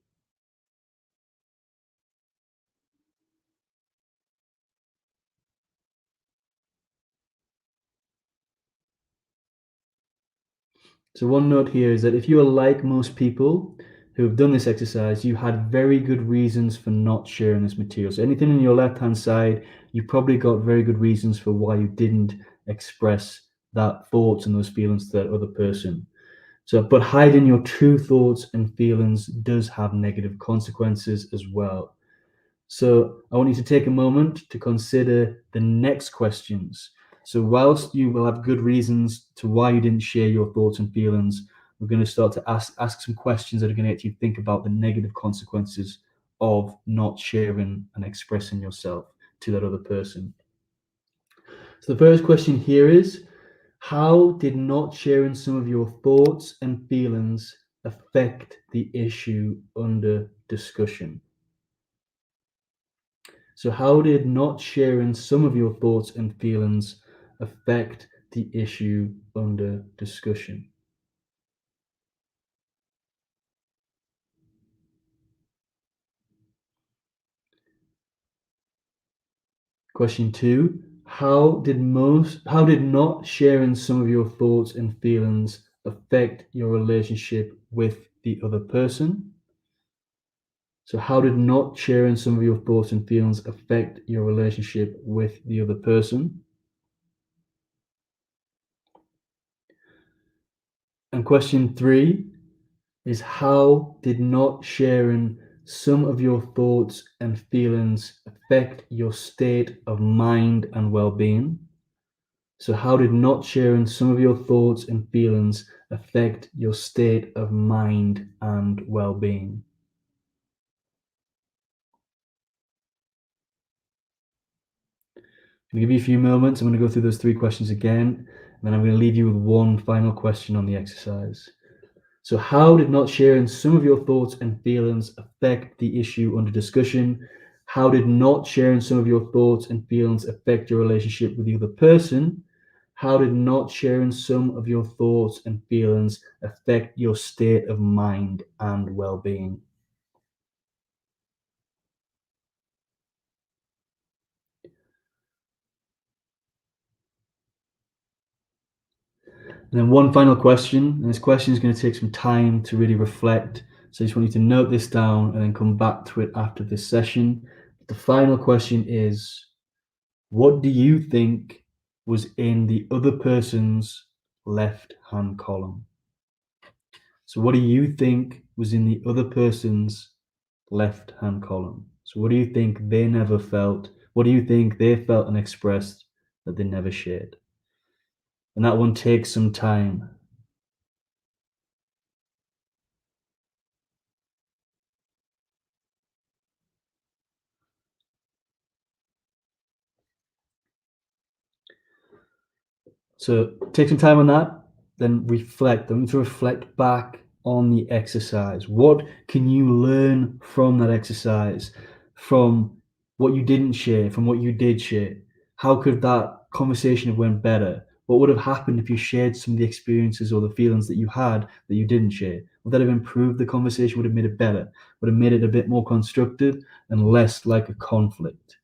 So one note here is that if you are like most people who have done this exercise, you had very good reasons for not sharing this material. So anything in your left-hand side, you probably got very good reasons for why you didn't express that thoughts and those feelings to that other person. So, but hiding your true thoughts and feelings does have negative consequences as well. So I want you to take a moment to consider the next questions. So whilst you will have good reasons to why you didn't share your thoughts and feelings, we're going to start to ask some questions that are going to make you think about the negative consequences of not sharing and expressing yourself to that other person. So the first question here is, how did not sharing some of your thoughts and feelings affect the issue under discussion? So how did not sharing some of your thoughts and feelings affect the issue under discussion? Question two, how did not sharing some of your thoughts and feelings affect your relationship with the other person? So how did not sharing some of your thoughts and feelings affect your relationship with the other person? And question three is how did not sharing some of your thoughts and feelings affect your state of mind and well-being? So how did not sharing some of your thoughts and feelings affect your state of mind and well-being? I'm going to give you a few moments. I'm going to go through those three questions again, and then I'm going to leave you with one final question on the exercise. So how did not sharing some of your thoughts and feelings affect the issue under discussion? How did not sharing some of your thoughts and feelings affect your relationship with the other person? How did not sharing some of your thoughts and feelings affect your state of mind and well-being? And then one final question, and this question is going to take some time to really reflect. So I just want you to note this down and then come back to it after this session. The final question is, what do you think was in the other person's left-hand column? So what do you think was in the other person's left-hand column? So what do you think they never felt? What do you think they felt and expressed that they never shared? And that one takes some time. So take some time on that, then reflect. I want to reflect back on the exercise. What can you learn from that exercise? From what you didn't share, from what you did share? How could that conversation have went better? What would have happened if you shared some of the experiences or the feelings that you had that you didn't share? Would that have improved the conversation? Would have made it better? Would have made it a bit more constructive and less like a conflict?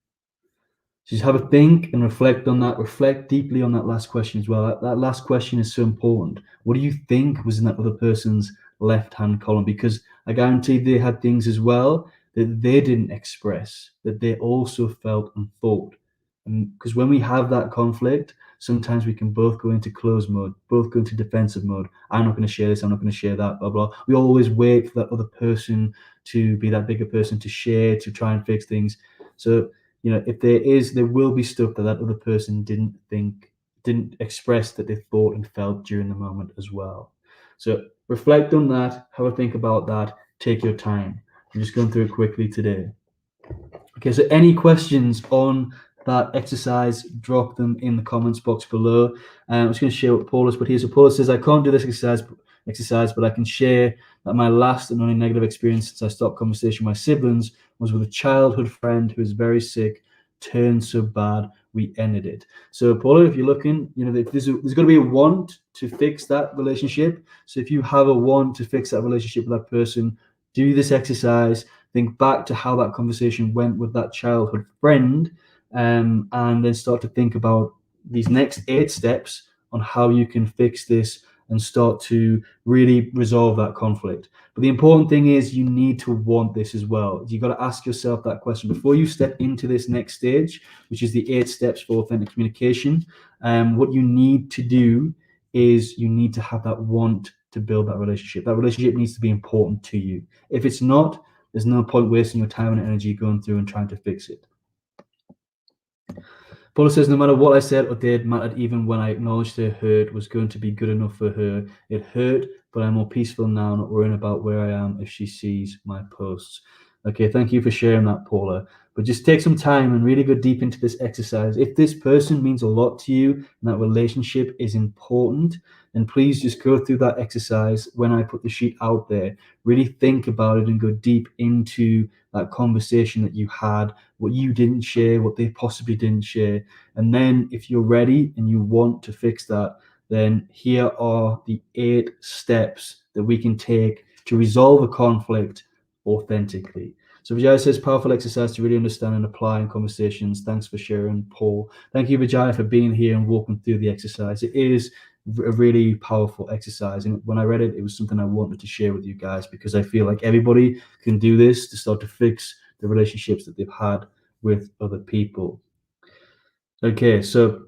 So just have a think and reflect on that. Reflect deeply on that last question as well. That last question is so important. What do you think was in that other person's left-hand column? Because I guarantee they had things as well that they didn't express, that they also felt and thought. And because when we have that conflict, sometimes we can both go into closed mode, both go into defensive mode. I'm not going to share this, I'm not going to share that, blah, blah. We always wait for that other person to be that bigger person to share, to try and fix things. So, if there will be stuff that other person didn't express that they thought and felt during the moment as well. So reflect on that, have a think about that, take your time. I'm just going through it quickly today. Okay, so any questions on that exercise, drop them in the comments box below. I'm just going to share what Paula's put here. So Paula says, I can't do this exercise, but I can share that my last and only negative experience since I stopped conversation with my siblings was with a childhood friend who is very sick, turned so bad, we ended it. So Paula, if you're looking, there's got to be a want to fix that relationship. So if you have a want to fix that relationship with that person, do this exercise. Think back to how that conversation went with that childhood friend, and then start to think about these next 8 steps on how you can fix this and start to really resolve that conflict. But the important thing is you need to want this as well. You got to ask yourself that question before you step into this next stage, which is the 8 steps for authentic communication. What you need to do is you need to have that want to build that relationship. That relationship needs to be important to you. If it's not, there's no point wasting your time and energy going through and trying to fix it. Paula says, no matter what I said or did mattered, even when I acknowledged her hurt was going to be good enough for her. It hurt, but I'm more peaceful now, not worrying about where I am if she sees my posts. Okay, thank you for sharing that, Paula. But just take some time and really go deep into this exercise. If this person means a lot to you and that relationship is important, then please just go through that exercise when I put the sheet out there. Really think about it and go deep into that conversation that you had, what you didn't share, what they possibly didn't share. And then if you're ready and you want to fix that, then here are the 8 steps that we can take to resolve a conflict authentically. So Vijaya says, powerful exercise to really understand and apply in conversations. Thanks for sharing, Paul. Thank you, Vijaya, for being here and walking through the exercise. It is a really powerful exercise. And when I read it, it was something I wanted to share with you guys because I feel like everybody can do this to start to fix the relationships that they've had with other people. Okay, so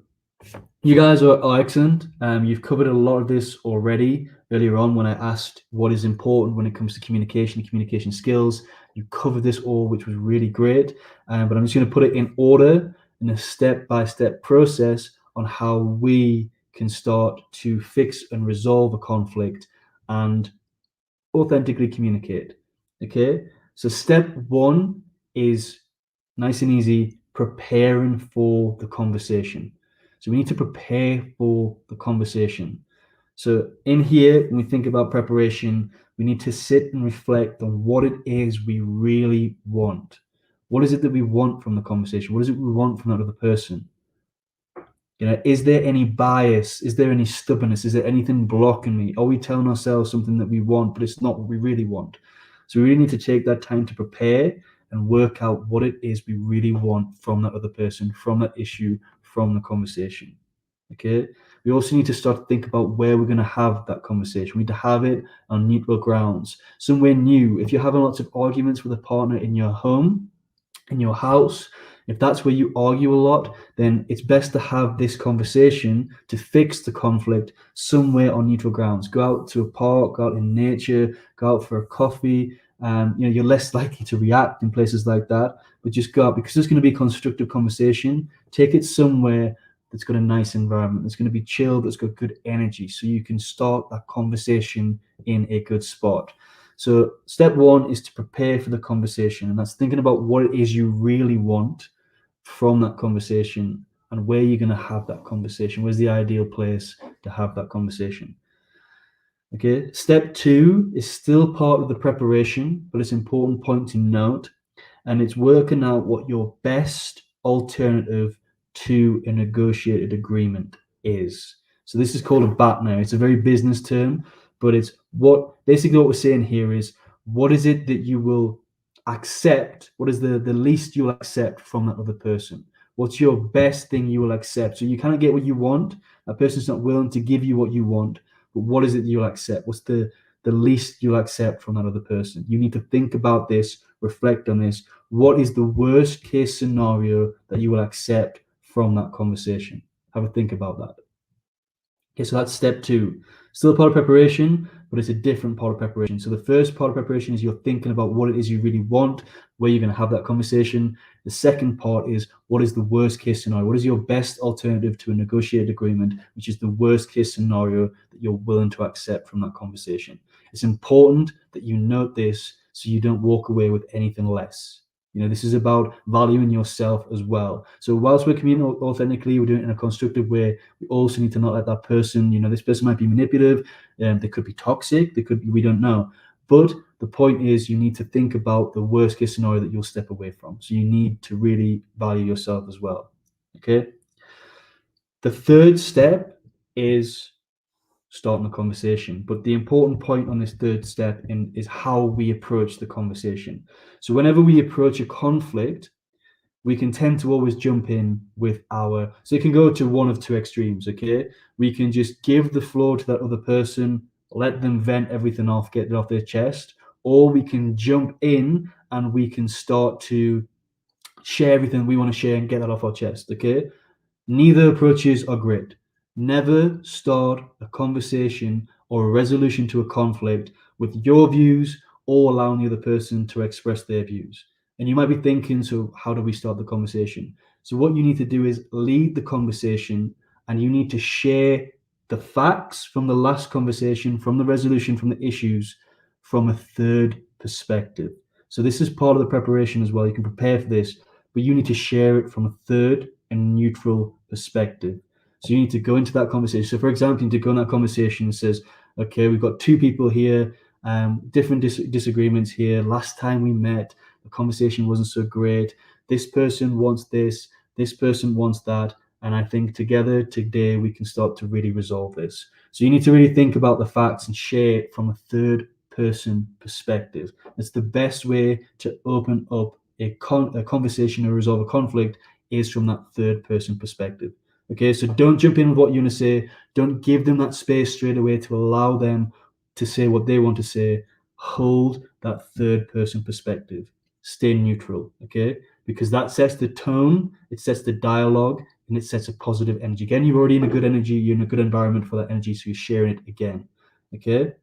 you guys are excellent. You've covered a lot of this already earlier on when I asked what is important when it comes to communication skills. You covered this all, which was really great. But I'm just going to put it in order in a step-by-step process on how we can start to fix and resolve a conflict and authentically communicate. Okay, so step 1 is nice and easy, preparing for the conversation. So we need to prepare for the conversation. So in here, when we think about preparation, we need to sit and reflect on what it is we really want. What is it that we want from the conversation? What is it we want from that other person? Is there any bias? Is there any stubbornness? Is there anything blocking me? Are we telling ourselves something that we want, but it's not what we really want? So we really need to take that time to prepare and work out what it is we really want from that other person, from that issue, from the conversation. Okay. We also need to start to think about where we're going to have that conversation. We need to have it on neutral grounds, somewhere new. If you're having lots of arguments with a partner in your home, in your house, if that's where you argue a lot, then it's best to have this conversation to fix the conflict somewhere on neutral grounds. Go out to a park, go out in nature, go out for a coffee. You're less likely to react in places like that, but just go out because there's going to be a constructive conversation. Take it somewhere that's got a nice environment, that's going to be chilled, that's got good energy, so you can start that conversation in a good spot. So step 1 is to prepare for the conversation, and that's thinking about what it is you really want from that conversation and where you're going to have that conversation. Where's the ideal place to have that conversation? Okay, step 2 is still part of the preparation, but it's an important point to note, and it's working out what your best alternative to a negotiated agreement is. So this is called a BATNA. It's a very business term, but it's basically what we're saying here is what is it that you will accept? What is the least you'll accept from that other person? What's your best thing you will accept? So you kind of get what you want. That person's not willing to give you what you want, but what is it you'll accept? What's the least you'll accept from that other person? You need to think about this, reflect on this. What is the worst case scenario that you will accept from that conversation? Have a think about that. Okay, so that's step two. Still a part of preparation, but it's a different part of preparation. So the first part of preparation is you're thinking about what it is you really want, where you're going to have that conversation. The second part is what is the worst case scenario? What is your best alternative to a negotiated agreement, which is the worst case scenario that you're willing to accept from that conversation? It's important that you note this so you don't walk away with anything less. This is about valuing yourself as well. So whilst we're communicating authentically, we're doing it in a constructive way. We also need to not let that person, this person might be manipulative, they could be toxic, we don't know. But the point is you need to think about the worst case scenario that you'll step away from. So you need to really value yourself as well. Okay. The third step is starting a conversation. But the important point on this third step is how we approach the conversation. So whenever we approach a conflict, we can tend to always jump in with so it can go to one of two extremes. Okay, we can just give the floor to that other person, let them vent everything off, get it off their chest, or we can jump in and we can start to share everything we want to share and get that off our chest. Okay, neither approaches are great. Never start a conversation or a resolution to a conflict with your views or allowing the other person to express their views. And you might be thinking, so how do we start the conversation? So what you need to do is lead the conversation, and you need to share the facts from the last conversation, from the resolution, from the issues, from a third perspective. So this is part of the preparation as well. You can prepare for this, but you need to share it from a third and neutral perspective. So you need to go into that conversation. So for example, you need to go in that conversation and says, okay, we've got two people here, different disagreements here. Last time we met, the conversation wasn't so great. This person wants this person wants that. And I think together today we can start to really resolve this. So you need to really think about the facts and share it from a third person perspective. It's the best way to open up a conversation or resolve a conflict is from that third person perspective. Okay, so don't jump in with what you want to say. Don't give them that space straight away to allow them to say what they want to say. Hold that third person perspective. Stay neutral, okay? Because that sets the tone, it sets the dialogue, and it sets a positive energy. Again, you're already in a good energy, you're in a good environment for that energy, so you're sharing it again, okay?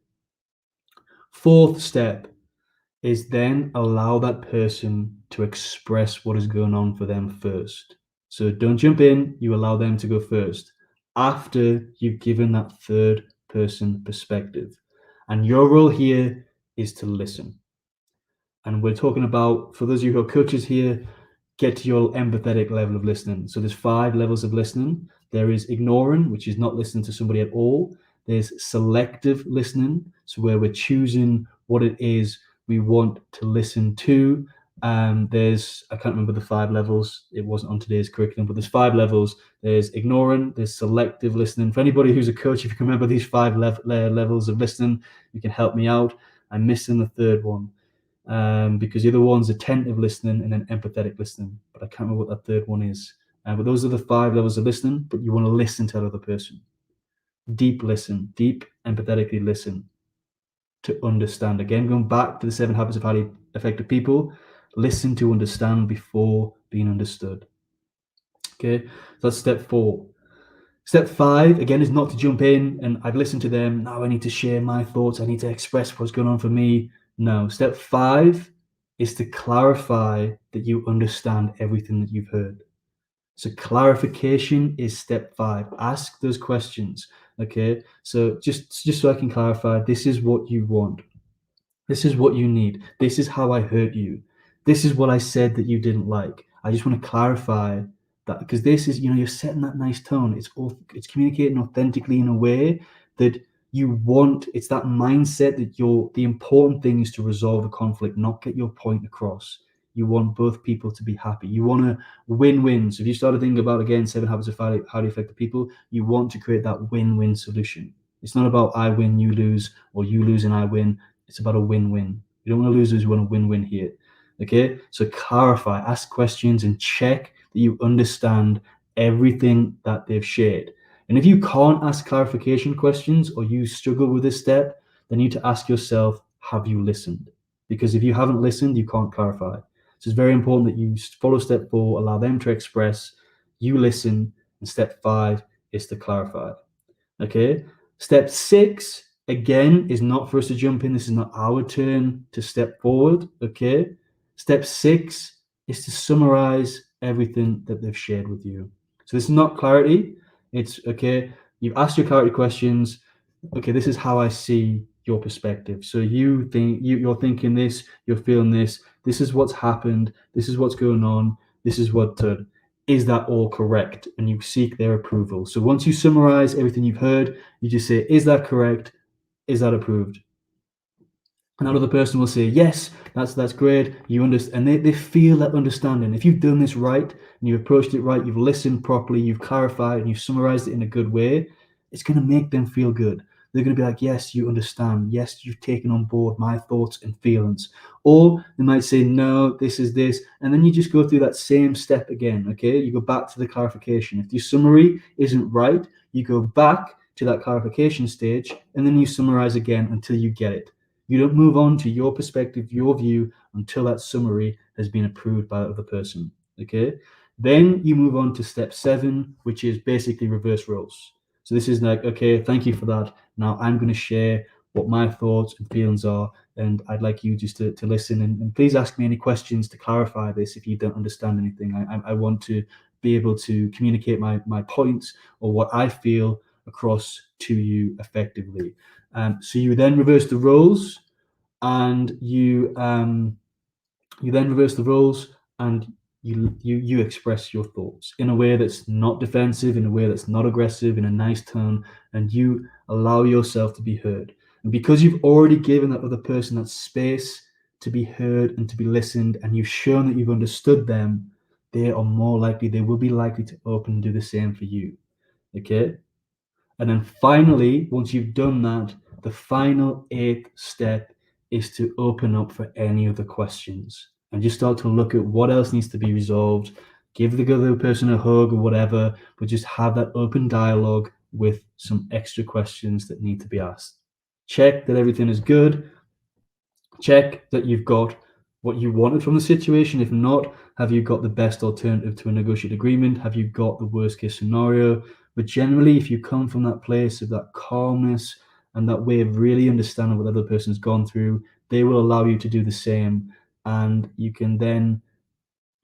Fourth step is then allow that person to express what is going on for them first. So don't jump in, you allow them to go first after you've given that third person perspective. And your role here is to listen. And we're talking about, for those of you who are coaches here, get to your empathetic level of listening. So there's 5 levels of listening. There is ignoring, which is not listening to somebody at all. There's selective listening, so where we're choosing what it is we want to listen to. I can't remember the 5 levels. It wasn't on today's curriculum, but there's 5 levels. There's ignoring, there's selective listening. For anybody who's a coach, if you can remember these 5 levels of listening, you can help me out. I'm missing the third one. Because the other one's attentive listening and then empathetic listening, but I can't remember what that third one is. But those are the 5 levels of listening, but you want to listen to that other person. Deep listen, deep empathetically listen to understand. Again, going back to the 7 habits of highly effective people, listen to understand before being understood. Okay, so that's step 4. Step 5, again, is not to jump in and I've listened to them, now I need to share my thoughts, I need to express what's going on for me. No, step 5 is to clarify that you understand everything that you've heard. So clarification is step 5. Ask those questions, okay? So just so I can clarify, this is what you want. This is what you need. This is how I hurt you. This is what I said that you didn't like. I just want to clarify that, because this is, you're setting that nice tone. It's communicating authentically in a way that you want. It's that mindset that the important thing is to resolve the conflict, not get your point across. You want both people to be happy. You want to win-win. So if you start to think about, again, 7 habits of highly effective people, you want to create that win-win solution. It's not about I win, you lose, or you lose and I win. It's about a win-win. You don't want to lose, you want a win-win here. Okay, so clarify, ask questions, and check that you understand everything that they've shared. And if you can't ask clarification questions or you struggle with this step, then you need to ask yourself, have you listened? Because if you haven't listened, you can't clarify. So it's very important that you follow step 4, allow them to express, you listen, and step 5 is to clarify. Okay. Step 6, again, is not for us to jump in. This is not our turn to step forward. Okay. Step 6 is to summarize everything that they've shared with you. So this is not clarity. It's okay. You've asked your clarity questions. Okay, this is how I see your perspective. So you're thinking this, you're feeling this. This is what's happened. This is what's going on. This is what is that all correct? And you seek their approval. So once you summarize everything you've heard, you just say, is that correct? Is that approved? And that other person will say, yes, that's great. You understand, and they feel that understanding. If you've done this right and you've approached it right, you've listened properly, you've clarified, and you've summarized it in a good way, it's going to make them feel good. They're going to be like, yes, you understand. Yes, you've taken on board my thoughts and feelings. Or they might say, no, this is this. And then you just go through that same step again. Okay. You go back to the clarification. If your summary isn't right, you go back to that clarification stage and then you summarize again until you get it. You don't move on to your perspective, your view, until that summary has been approved by the other person. Okay. Then you move on to step 7, which is basically reverse roles. So this is like, okay, thank you for that. Now I'm going to share what my thoughts and feelings are, and I'd like you just to listen and please ask me any questions to clarify this if you don't understand anything. I want to be able to communicate my points or what I feel across to you effectively. So you then reverse the roles, and you then reverse the roles, and you express your thoughts in a way that's not defensive, in a way that's not aggressive, in a nice tone, and you allow yourself to be heard. And because you've already given that other person that space to be heard and to be listened, and you've shown that you've understood them, they will be likely to open and do the same for you. Okay. And then finally, once you've done that, the final 8th step is to open up for any other questions and just start to look at what else needs to be resolved. Give the other person a hug or whatever, but just have that open dialogue with some extra questions that need to be asked. Check that everything is good. Check that you've got what you wanted from the situation. If not, have you got the best alternative to a negotiated agreement? Have you got the worst case scenario? But generally, if you come from that place of that calmness and that way of really understanding what the other person's gone through, they will allow you to do the same. And you can then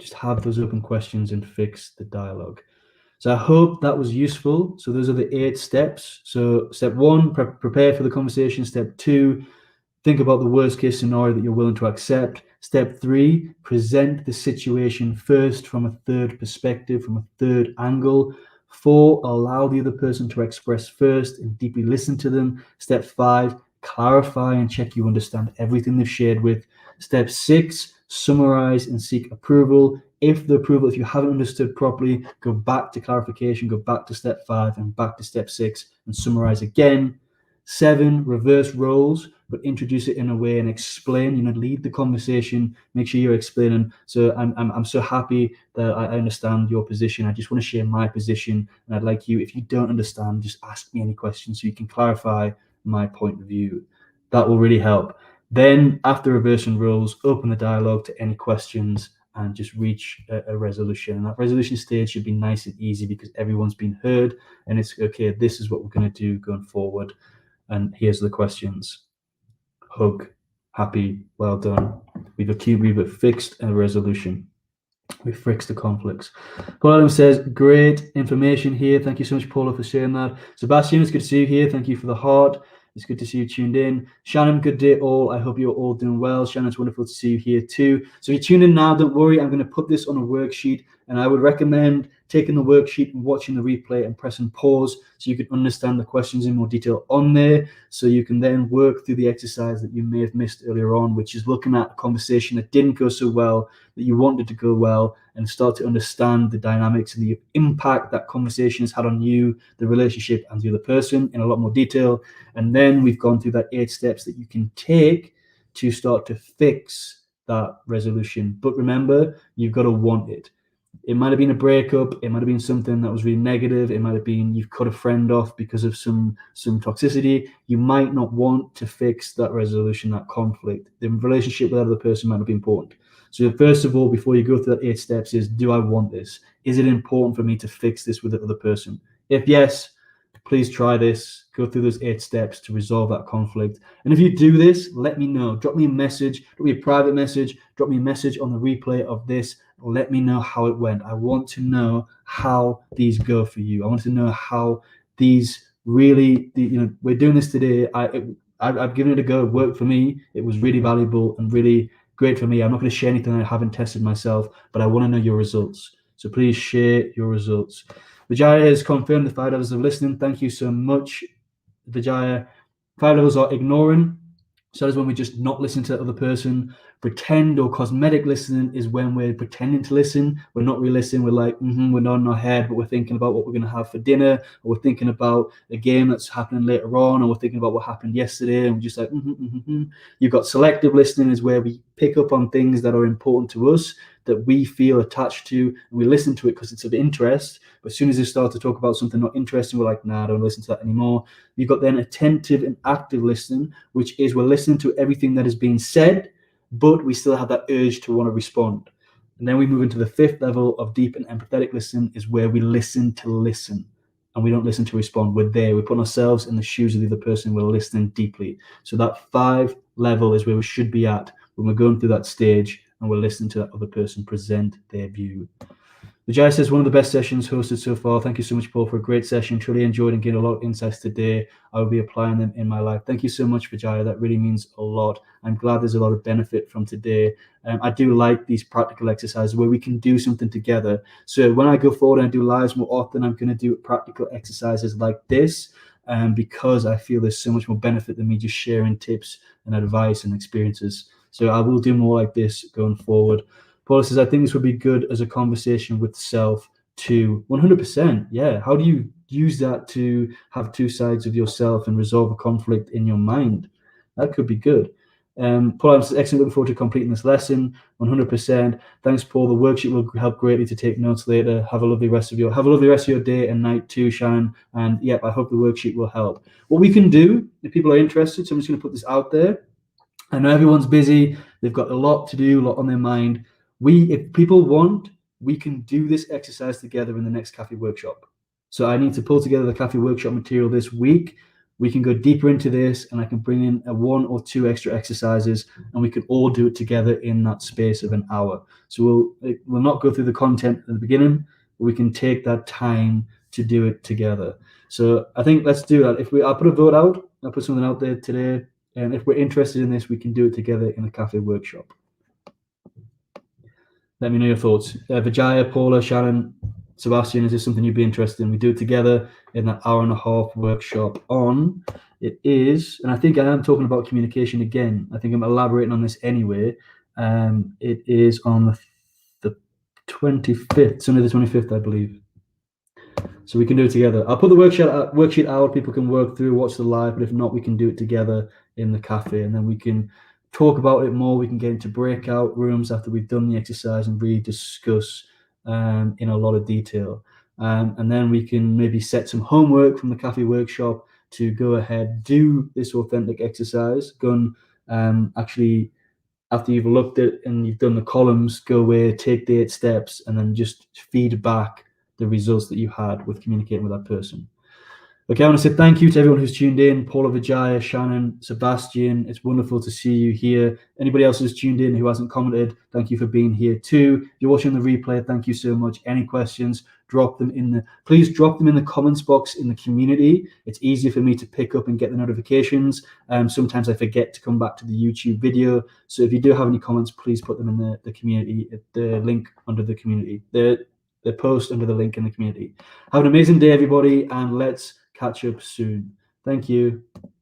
just have those open questions and fix the dialogue. So I hope that was useful. So those are the 8 steps. So step 1, prepare for the conversation. Step 2, think about the worst case scenario that you're willing to accept. Step 3, present the situation first from a third perspective, from a third angle. 4, allow the other person to express first and deeply listen to them. Step 5, clarify and check you understand everything they've shared with. Step 6, summarize and seek approval. If you haven't understood properly, go back to clarification, go back to step 5 and back to step 6 and summarize again. 7, reverse roles, but introduce it in a way and explain, lead the conversation, make sure you're explaining. So I'm so happy that I understand your position. I just want to share my position, and I'd like you, if you don't understand, just ask me any questions so you can clarify my point of view. That will really help. Then after reversing roles, open the dialogue to any questions and just reach a resolution. And that resolution stage should be nice and easy because everyone's been heard and it's okay, this is what we're going to do going forward. And here's the questions. Hug, happy, well done. We've fixed a resolution. We fixed the conflicts. Paul Adams says, great information here. Thank you so much, Paula, for sharing that. Sebastian, it's good to see you here. Thank you for the heart. It's good to see you tuned in. Shannon, good day all. I hope you're all doing well. Shannon, it's wonderful to see you here too. So if you're tuned in now, don't worry. I'm going to put this on a worksheet, and I would recommend taking the worksheet and watching the replay and pressing pause so you can understand the questions in more detail on there, so you can then work through the exercise that you may have missed earlier on, which is looking at a conversation that didn't go so well, that you wanted to go well, and start to understand the dynamics and the impact that conversation has had on you, the relationship, and the other person in a lot more detail. And then we've gone through that 8 steps that you can take to start to fix that resolution. But remember, you've got to want it. It might have been a breakup. It might have been something that was really negative. It might have been you've cut a friend off because of some toxicity. You might not want to fix that resolution, that conflict. The relationship with that other person might not be important. So first of all, before you go through that 8 steps, is do I want this? Is it important for me to fix this with the other person? If yes, please try this. Go through those 8 steps to resolve that conflict. And if you do this, let me know. Drop me a message, drop me a private message, drop me a message on the replay of this. Let me know how it went. I want to know how these go for you. I want to know how these really, we're doing this today. I've given it a go. It worked for me. It was really valuable and really great for me. I'm not going to share anything I haven't tested myself, but I want to know your results. So please share your results. Vijaya has confirmed the 5 levels of listening. Thank you so much, Vijaya. 5 levels are ignoring. So that is when we just not listen to the other person. Pretend or cosmetic listening is when we're pretending to listen. We're not really listening. We're like, we're nodding our head, but we're thinking about what we're going to have for dinner, or we're thinking about a game that's happening later on, or we're thinking about what happened yesterday, and we're just like, You've got selective listening is where we pick up on things that are important to us, that we feel attached to, and we listen to it because it's of interest. But as soon as they start to talk about something not interesting, we're like, nah, I don't listen to that anymore. You've got then attentive and active listening, which is we're listening to everything that is being said, but we still have that urge to want to respond. And then we move into the 5th level of deep and empathetic listening, is where we listen to listen, and we don't listen to respond. We're there. We're putting ourselves in the shoes of the other person. We're listening deeply. So that 5 level is where we should be at when we're going through that stage and we're listening to that other person present their view. Vijay says, one of the best sessions hosted so far. Thank you so much, Paul, for a great session. Truly enjoyed and gained a lot of insights today. I will be applying them in my life. Thank you so much, Vijay. That really means a lot. I'm glad there's a lot of benefit from today. I do like these practical exercises where we can do something together. So when I go forward and I do lives more often, I'm going to do practical exercises like this, because I feel there's so much more benefit than me just sharing tips and advice and experiences. So I will do more like this going forward. Paul says, I think this would be good as a conversation with self too. 100%. Yeah. How do you use that to have 2 sides of yourself and resolve a conflict in your mind? That could be good. Paul says, excellent. Looking forward to completing this lesson. 100%. Thanks, Paul. The worksheet will help greatly to take notes later. Have a lovely rest of your day and night too, Shannon. And yep, I hope the worksheet will help. What we can do, if people are interested, so I'm just going to put this out there. I know everyone's busy. They've got a lot to do, a lot on their mind. If people want, we can do this exercise together in the next cafe workshop. So I need to pull together the cafe workshop material this week. We can go deeper into this, and I can bring in 1 or 2 extra exercises, and we can all do it together in that space of an hour. So we'll not go through the content at the beginning, but we can take that time to do it together. So I think let's do that. I'll put a vote out. I'll put something out there today. And if we're interested in this, we can do it together in a cafe workshop. Let me know your thoughts. Vijaya, Paula, Shannon, Sebastian, is this something you'd be interested in? We do it together in that hour-and-a-half workshop on. It is, and I think I am talking about communication again. I think I'm elaborating on this anyway. It is on the 25th, Sunday the 25th, I believe. So we can do it together. I'll put the worksheet out. People can work through, watch the live, but if not, we can do it together in the cafe, and then we can talk about it more. We can get into breakout rooms after we've done the exercise and really discuss in a lot of detail. And then we can maybe set some homework from the cafe workshop to go ahead, do this authentic exercise. Go and actually, after you've looked at and you've done the columns, go away, take the 8 steps, and then just feed back the results that you had with communicating with that person. Okay, I want to say thank you to everyone who's tuned in. Paula, Vijaya, Shannon, Sebastian, it's wonderful to see you here. Anybody else who's tuned in who hasn't commented, thank you for being here too. If you're watching the replay, thank you so much. Any questions, please drop them in the comments box in the community. It's easier for me to pick up and get the notifications. Sometimes I forget to come back to the YouTube video. So if you do have any comments, please put them in the community, the link under the community, the post under the link in the community. Have an amazing day, everybody, and let's catch up soon. Thank you.